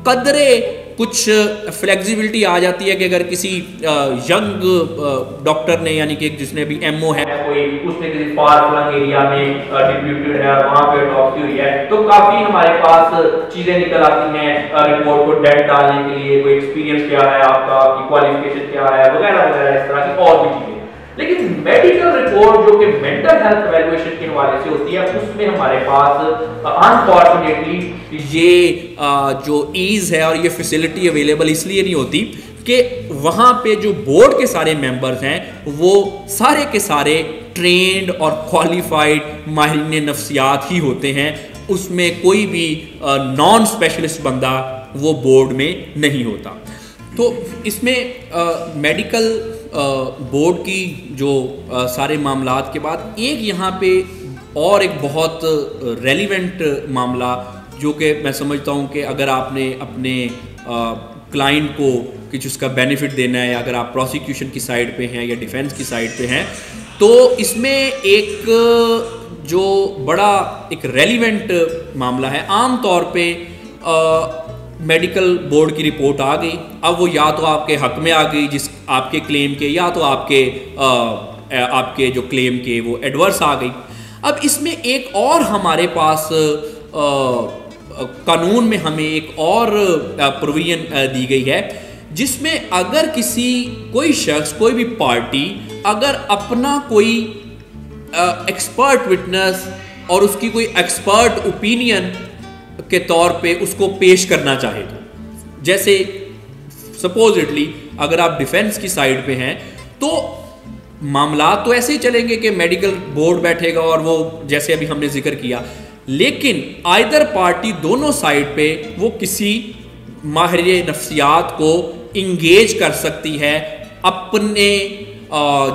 कदरे कुछ फ्लेक्सिबिलिटी आ जाती है कि अगर किसी यंग डॉक्टर ने, यानी कि जिसने भी एमओ है, कोई उसने किसी फार फ्लंग एरिया में डिप्यूटेड है और वहां पे ऑटोप्सी हुई है, तो काफी हमारे पास चीजें निकल आती हैं रिपोर्ट को डेट डालने के लिए, कोई एक्सपीरियंस क्या है आपका, आपकी क्वालिफिकेशन क्या है, वगैरह वगैरह, इस तरह की और भी चीजें। लेकिन मेडिकल रिपोर्ट जो कि मेंटल हेल्थ इवैल्यूएशन के हवाले से होती है, उसमें हमारे पास अनफॉर्चुनेटली ये जो ईज है और ये फैसिलिटी अवेलेबल इसलिए नहीं होती कि वहाँ पे जो बोर्ड के सारे मेंबर्स हैं वो सारे के सारे ट्रेंड और क्वालिफाइड माहिरीन नफ्सियात ही होते हैं, उसमें कोई भी नॉन स्पेशलिस्ट बंदा वो बोर्ड में नहीं होता। तो इसमें मेडिकल बोर्ड की जो सारे मामलात के बाद एक यहाँ पे और एक बहुत रेलिवेंट मामला जो कि मैं समझता हूँ कि अगर आपने अपने क्लाइंट को कुछ उसका बेनिफिट देना है, अगर आप प्रोसिक्यूशन की साइड पे हैं या डिफेंस की साइड पे हैं, तो इसमें एक जो बड़ा एक रेलिवेंट मामला है, आम तौर पे मेडिकल बोर्ड की रिपोर्ट आ गई, अब वो या तो आपके हक में आ गई जिस आपके क्लेम के, या तो आपके जो क्लेम के वो एडवर्स आ गई। अब इसमें एक और हमारे पास कानून में हमें एक और प्रोविजन दी गई है जिसमें अगर कोई शख्स, कोई भी पार्टी अगर अपना कोई एक्सपर्ट विटनेस और उसकी कोई एक्सपर्ट ओपिनियन के तौर पे उसको पेश करना चाहे, तो जैसे सपोजिटली अगर आप डिफेंस की साइड पे हैं तो मामला तो ऐसे ही चलेंगे कि मेडिकल बोर्ड बैठेगा और वो जैसे अभी हमने जिक्र किया, लेकिन आइदर पार्टी दोनों साइड पे वो किसी माहिर नफ्सियात को इंगेज कर सकती है अपने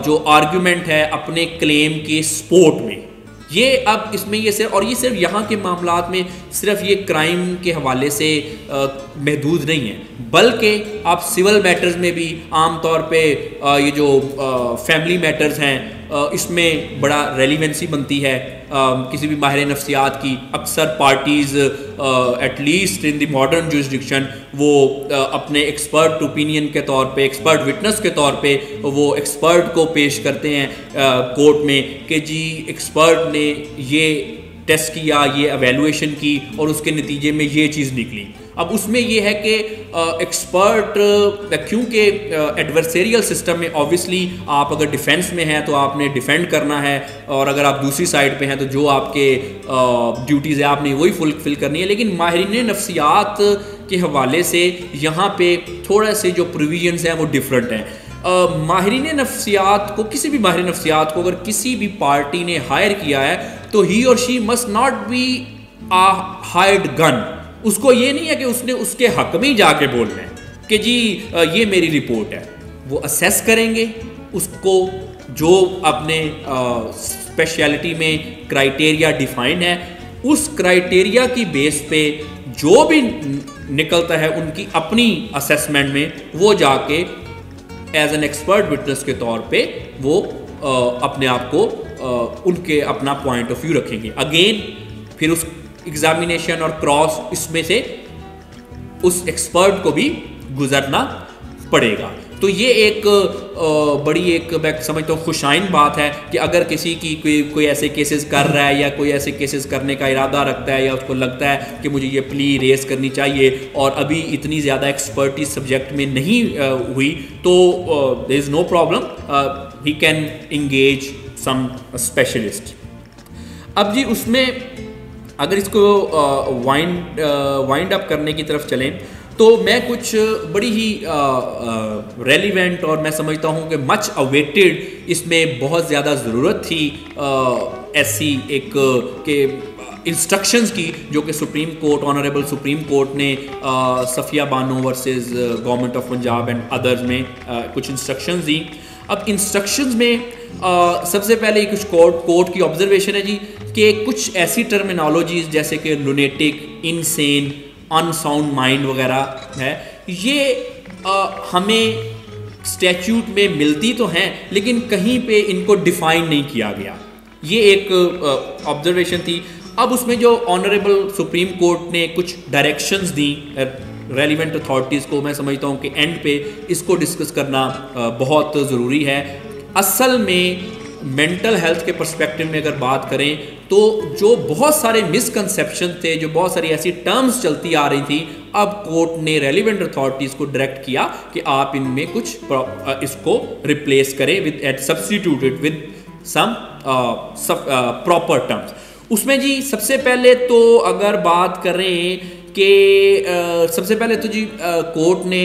जो आर्ग्यूमेंट है अपने क्लेम के सपोर्ट में। ये अब इसमें ये सिर्फ यहाँ के मामलात में सिर्फ ये क्राइम के हवाले से महदूद नहीं है, बल्कि आप सिविल मैटर्स में भी आम तौर पे ये जो फैमिली मैटर्स हैं इसमें बड़ा रेलिवेंसी बनती है। किसी भी माहिर नफ्सियात की अक्सर parties at least in the modern jurisdiction वो अपने एक्सपर्ट ओपिनियन के तौर पे, एक्सपर्ट विटनेस के तौर पे वो एक्सपर्ट को पेश करते हैं कोर्ट में कि जी एक्सपर्ट ने ये टेस्ट किया, ये एवेलुएशन की और उसके नतीजे में ये चीज़ निकली। अब उसमें ये है कि एक्सपर्ट, क्योंकि एडवर्सेरियल सिस्टम में ऑब्वियसली आप अगर डिफेंस में हैं तो आपने डिफेंड करना है, और अगर आप दूसरी साइड पे हैं तो जो आपके ड्यूटीज़ है आपने वही फुलफिल करनी है। लेकिन माहिरीन नफ्सियात के हवाले से यहाँ पे थोड़ा से जो प्रोविजंस हैं वो डिफरेंट हैं। माहिरीन नफ्सियात को, किसी भी माहिर नफ्सियात को अगर किसी भी पार्टी ने हायर किया है तो he or she must not be a hired gun. उसको ये नहीं है कि उसने उसके हक में ही जाके बोलना है कि जी ये मेरी रिपोर्ट है। वो असेस करेंगे उसको, जो अपने स्पेशलिटी में क्राइटेरिया डिफाइंड है उस क्राइटेरिया की बेस पे जो भी निकलता है उनकी अपनी असेसमेंट में वो जाके एज एन एक्सपर्ट विटनेस के तौर पे वो अपने आप को उनके अपना पॉइंट ऑफ व्यू रखेंगे। अगेन फिर उस एग्जामिनेशन और क्रॉस इसमें से उस एक्सपर्ट को भी गुजरना पड़ेगा। तो ये एक बड़ी एक मैं समझता हूँ खुशाइन बात है कि अगर किसी की कोई ऐसे केसेस कर रहा है या कोई ऐसे केसेस करने का इरादा रखता है या उसको लगता है कि मुझे ये प्ली रेस करनी चाहिए और अभी इतनी ज़्यादा एक्सपर्टीज सब्जेक्ट में नहीं हुई, तो there is no problem, he can engage some specialist. अब जी उसमें अगर इसको वाइंड अप करने की तरफ चलें तो मैं कुछ बड़ी ही रेलिवेंट और मैं समझता हूँ कि मच अवेटेड इसमें बहुत ज़्यादा ज़रूरत थी ऐसी एक के इंस्ट्रक्शंस की जो कि Supreme Court, honourable Supreme Court ने Safia Bano versus government of Punjab and others में कुछ इंस्ट्रक्शंस दी। अब इंस्ट्रक्शंस में सबसे पहले कुछ कोर्ट की ऑब्जर्वेशन है जी कि कुछ ऐसी टर्मिनोलॉजीज जैसे कि लुनेटिक, इनसेन, अनसाउंड माइंड वगैरह है, ये हमें स्टैट्यूट में मिलती तो हैं लेकिन कहीं पे इनको डिफाइन नहीं किया गया। ये एक ऑब्जर्वेशन थी। अब उसमें जो ऑनरेबल सुप्रीम कोर्ट ने कुछ डायरेक्शंस दी रेलिवेंट अथॉरिटीज़ को, मैं समझता हूँ कि एंड पे इसको डिस्कस करना बहुत ज़रूरी है। असल में मेंटल हेल्थ के पर्सपेक्टिव में अगर बात करें तो जो बहुत सारे मिसकंसेप्शन थे, जो बहुत सारी ऐसी टर्म्स चलती आ रही थी, अब कोर्ट ने रेलिवेंट अथॉरिटीज़ को डायरेक्ट किया कि आप इनमें कुछ इसको रिप्लेस करें with at substituted with some proper terms. उसमें जी सबसे पहले तो अगर बात करें कि सबसे पहले तो जी कोर्ट ने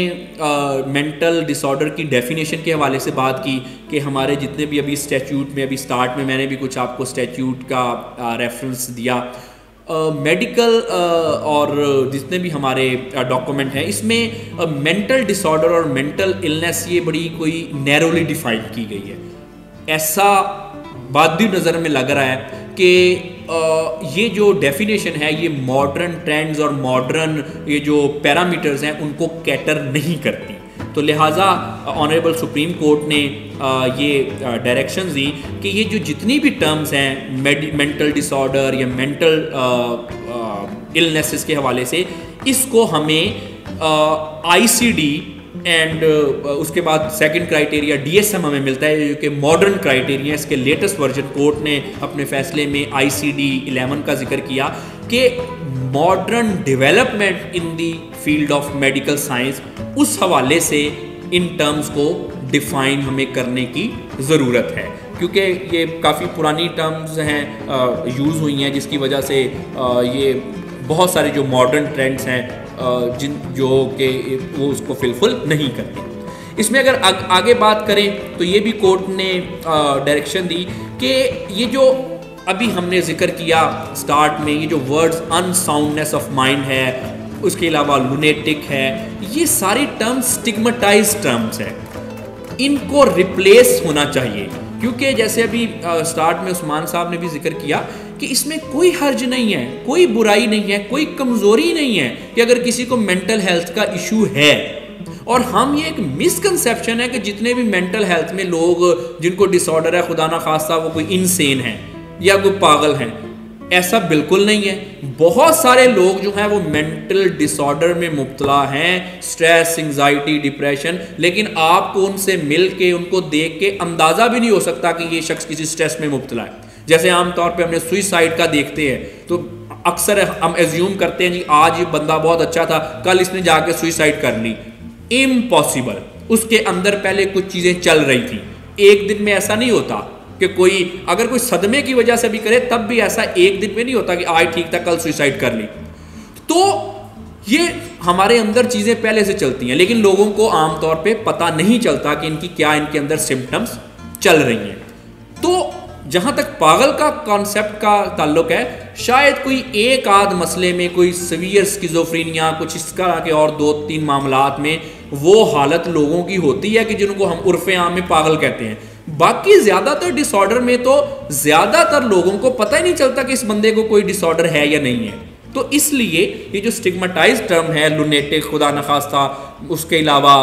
मेंटल डिसऑर्डर की डेफिनेशन के हवाले से बात की कि हमारे जितने भी अभी स्टैट्यूट में, अभी स्टार्ट में मैंने भी कुछ आपको स्टैट्यूट का रेफरेंस दिया, मेडिकल और जितने भी हमारे डॉक्यूमेंट हैं इसमें मेंटल डिसऑर्डर और मेंटल इलनेस ये बड़ी कोई नैरोली डिफाइन की गई है। ऐसा बादी नज़र में लग रहा है कि ये जो डेफिनेशन है ये मॉडर्न ट्रेंड्स और मॉडर्न ये जो पैरामीटर्स हैं उनको कैटर नहीं करती। तो लिहाजा ऑनरेबल सुप्रीम कोर्ट ने ये डायरेक्शंस दी कि ये जो जितनी भी टर्म्स हैं मेंटल डिसऑर्डर या मेंटल इलनेसेस के हवाले से, इसको हमें आईसीडी एंड उसके बाद सेकंड क्राइटेरिया डीएसएम हमें मिलता है जो कि मॉडर्न क्राइटेरिया। इसके लेटेस्ट वर्जन कोर्ट ने अपने फैसले में आईसीडी 11 का जिक्र किया कि modern development in the field of medical science, उस हवाले से इन टर्म्स को डिफाइन हमें करने की ज़रूरत है, क्योंकि ये काफ़ी पुरानी टर्म्स हैं, यूज़ हुई हैं, जिसकी वजह से ये बहुत सारे जो मॉडर्न ट्रेंड्स हैं जिन जो कि वो उसको फिलफिल नहीं करते। इसमें अगर आगे बात करें तो ये भी कोर्ट ने डायरेक्शन दी कि ये जो अभी हमने जिक्र किया स्टार्ट में, ये जो वर्ड्स अनसाउंडनेस ऑफ माइंड है, उसके अलावा लुनेटिक है, ये सारी टर्म्स स्टिग्मेटाइज्ड टर्म्स हैं, इनको रिप्लेस होना चाहिए। क्योंकि जैसे अभी स्टार्ट में उस्मान साहब ने भी जिक्र किया कि इसमें कोई हर्ज नहीं है, कोई बुराई नहीं है, कोई कमज़ोरी नहीं है कि अगर किसी को मेंटल हेल्थ का इशू है। और हम ये एक मिसकंसेप्शन है कि जितने भी मेंटल हेल्थ में लोग जिनको डिसऑर्डर है, खुदा ना खास्ता वो कोई इनसेन है या कोई पागल है, ऐसा बिल्कुल नहीं है। बहुत सारे लोग जो हैं वो मेंटल डिसऑर्डर में मुब्तला हैं, स्ट्रेस, एंजाइटी, डिप्रेशन, लेकिन आपको उनसे मिल के, उनको देख के अंदाज़ा भी नहीं हो सकता कि ये शख्स किसी स्ट्रेस में मुब्तला है। जैसे आमतौर पे हमने सुइसाइड का देखते हैं तो अक्सर हम एज्यूम करते हैं जी आज ये बंदा बहुत अच्छा था, कल इसने जाके सुइसाइड कर ली। इम्पॉसिबल। उसके अंदर पहले कुछ चीज़ें चल रही थी। एक दिन में ऐसा नहीं होता कि कोई अगर कोई सदमे की वजह से भी करे तब भी ऐसा एक दिन में नहीं होता कि आज ठीक था कल सुसाइड कर ली। तो ये हमारे अंदर चीज़ें पहले से चलती हैं, लेकिन लोगों को आमतौर पे पता नहीं चलता कि इनकी क्या इनके अंदर सिम्टम्स चल रही हैं। तो जहाँ तक पागल का कॉन्सेप्ट का ताल्लुक है, शायद कोई एक आध मसले में, कोई सीवियर स्किज़ोफ्रेनिया, कुछ इस तरह के और 2-3 मामलात में वो हालत लोगों की होती है कि जिनको हम उर्फ़े आम में पागल कहते हैं। बाकी ज़्यादातर डिसऑर्डर में तो ज़्यादातर लोगों को पता ही नहीं चलता कि इस बंदे को कोई डिसऑर्डर है या नहीं है। तो इसलिए ये जो स्टिग्मेटाइज्ड टर्म है, लुनेटिक, खुदा न खास्ता, उसके अलावा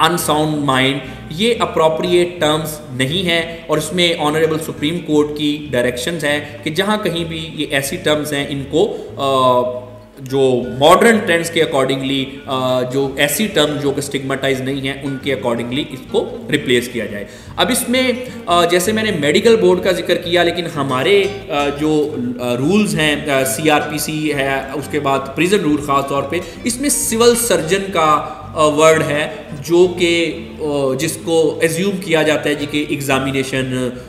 अनसाउंड माइंड, ये अप्रोप्रिएट टर्म्स नहीं है। और इसमें ऑनरेबल सुप्रीम कोर्ट की डायरेक्शंस है कि जहाँ कहीं भी ये ऐसी टर्म्स हैं, इनको जो मॉडर्न ट्रेंड्स के अकॉर्डिंगली, जो ऐसी टर्म जो कि स्टिग्मेटाइज नहीं है, उनके अकॉर्डिंगली इसको रिप्लेस किया जाए। अब इसमें जैसे मैंने मेडिकल बोर्ड का जिक्र किया, लेकिन हमारे जो रूल्स हैं, CRPC है, उसके बाद प्रिजन रूल ख़ास तौर पे, इसमें सिविल सर्जन का वर्ड है जो कि जिसको एज्यूम किया जाता है जी कि एग्जामिनेशन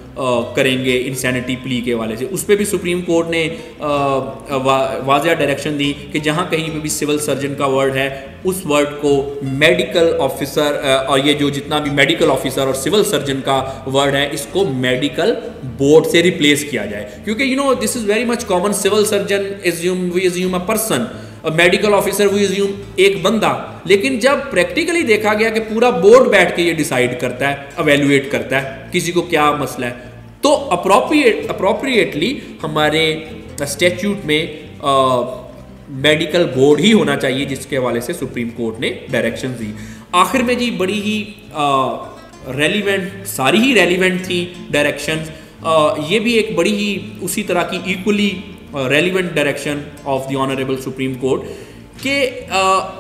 करेंगे इंसैनिटी प्ली के वाले से। उस पर भी सुप्रीम कोर्ट ने वाज़ेह डायरेक्शन दी कि जहाँ कहीं पे भी सिविल सर्जन का वर्ड है, उस वर्ड को मेडिकल ऑफिसर, और ये जो जितना भी मेडिकल ऑफिसर और सिविल सर्जन का वर्ड है, इसको मेडिकल बोर्ड से रिप्लेस किया जाए। क्योंकि you know this is very much common. Civil surgeon we assume a person, medical officer we assume एक बंदा, लेकिन जब प्रैक्टिकली देखा गया कि पूरा बोर्ड बैठ के ये डिसाइड करता है, अवेल्युएट करता है किसी को क्या मसला है, तो अप्रोप्रिएटली हमारे स्टैट्यूट में मेडिकल बोर्ड ही होना चाहिए, जिसके हवाले से सुप्रीम कोर्ट ने डायरेक्शन दी। आखिर में जी बड़ी ही रेलिवेंट, सारी ही रेलिवेंट थी डायरेक्शंस। ये भी एक बड़ी ही उसी तरह की equally relevant direction of the honourable Supreme Court के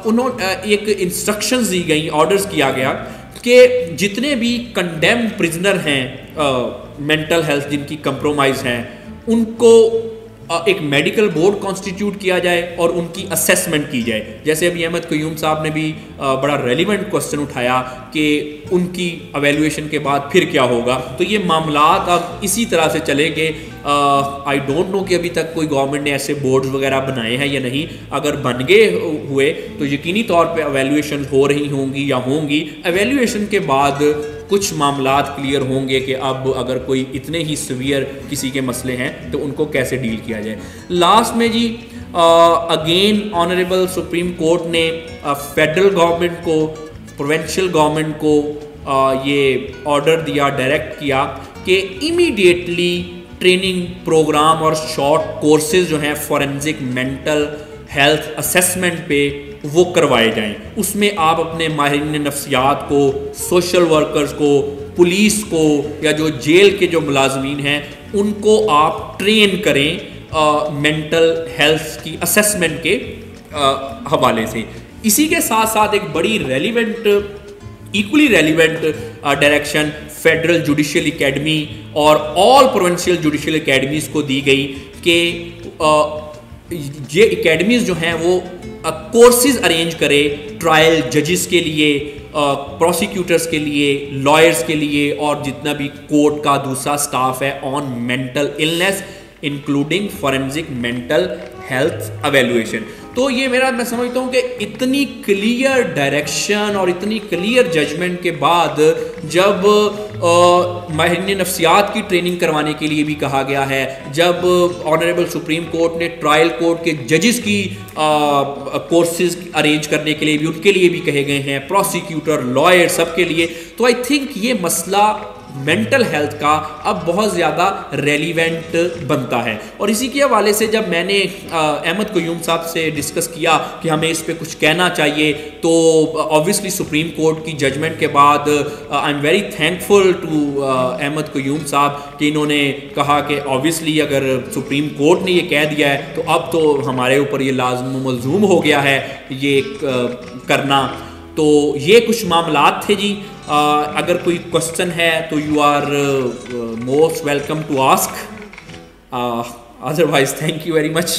उन्होंने एक इंस्ट्रक्शंस दी गई, ऑर्डर्स किया गया कि जितने भी कंडेम्ड प्रिजनर हैं मेंटल हेल्थ जिनकी कंप्रोमाइज हैं, उनको एक मेडिकल बोर्ड कॉन्स्टिट्यूट किया जाए और उनकी असेसमेंट की जाए। जैसे अभी अहमद क़य्यूम साहब ने भी बड़ा रेलिवेंट क्वेश्चन उठाया कि उनकी एवेल्युएशन के बाद फिर क्या होगा। तो ये मामलात अब इसी तरह से चले कि आई डोंट नो कि अभी तक कोई गवर्नमेंट ने ऐसे बोर्ड्स वगैरह बनाए हैं या नहीं। अगर बन गए हुए तो यकीनी तौर पे एवेल्युएशन हो रही होंगी या होंगी। एवेल्युएशन के बाद कुछ मामलात क्लियर होंगे कि अब अगर कोई इतने ही सीवियर किसी के मसले हैं तो उनको कैसे डील किया जाए। लास्ट में जी अगेन ऑनरेबल सुप्रीम कोर्ट ने फेडरल गवर्नमेंट को, प्रोविंशियल गवर्नमेंट को ये ऑर्डर दिया, डायरेक्ट किया कि इमीडिएटली ट्रेनिंग प्रोग्राम और शॉर्ट कोर्सेज जो हैं फॉरेंसिक मेंटल हेल्थ असेसमेंट पे वो करवाए जाएं। उसमें आप अपने माहिरीन नफ्सियात को, सोशल वर्कर्स को, पुलिस को या जो जेल के जो मुलाजमीन हैं उनको आप ट्रेन करें मेंटल हेल्थ की असेसमेंट के हवाले से। इसी के साथ साथ एक बड़ी relevant, equally relevant direction federal judicial academy और ऑल प्रोविंशियल जुडिशियल एकेडमीज़ को दी गई कि ये एकेडमीज़ जो हैं वो कोर्सेज अरेंज करे ट्रायल जजेस के लिए, प्रोसिक्यूटर्स के लिए, लॉयर्स के लिए और जितना भी कोर्ट का दूसरा स्टाफ है on mental illness including forensic mental health evaluation. तो ये मैं समझता हूँ कि इतनी क्लियर डायरेक्शन और इतनी क्लियर जजमेंट के बाद जब माहिरीन नफ्सियात की ट्रेनिंग करवाने के लिए भी कहा गया है, जब ऑनरेबल सुप्रीम कोर्ट ने ट्रायल कोर्ट के जजेस की कोर्सेज अरेंज करने के लिए भी, उनके लिए भी कहे गए हैं, प्रोसिक्यूटर, लॉयर, सब के लिए, तो आई थिंक ये मसला मेंटल हेल्थ का अब बहुत ज़्यादा रेलिवेंट बनता है। और इसी के हवाले से जब मैंने अहमद क़य्यूम साहब से डिस्कस किया कि हमें इस पे कुछ कहना चाहिए, तो ऑब्वियसली सुप्रीम कोर्ट की जजमेंट के बाद I am very thankful to Ahmad Qayyum sahab कि इन्होंने कहा कि ऑब्वियसली अगर सुप्रीम कोर्ट ने ये कह दिया है तो अब तो हमारे ऊपर ये लाज़िम मलज़ूम हो गया है ये करना। तो ये कुछ मामलात थे जी। अगर कोई क्वेश्चन है तो you are most welcome to ask, otherwise thank you very much.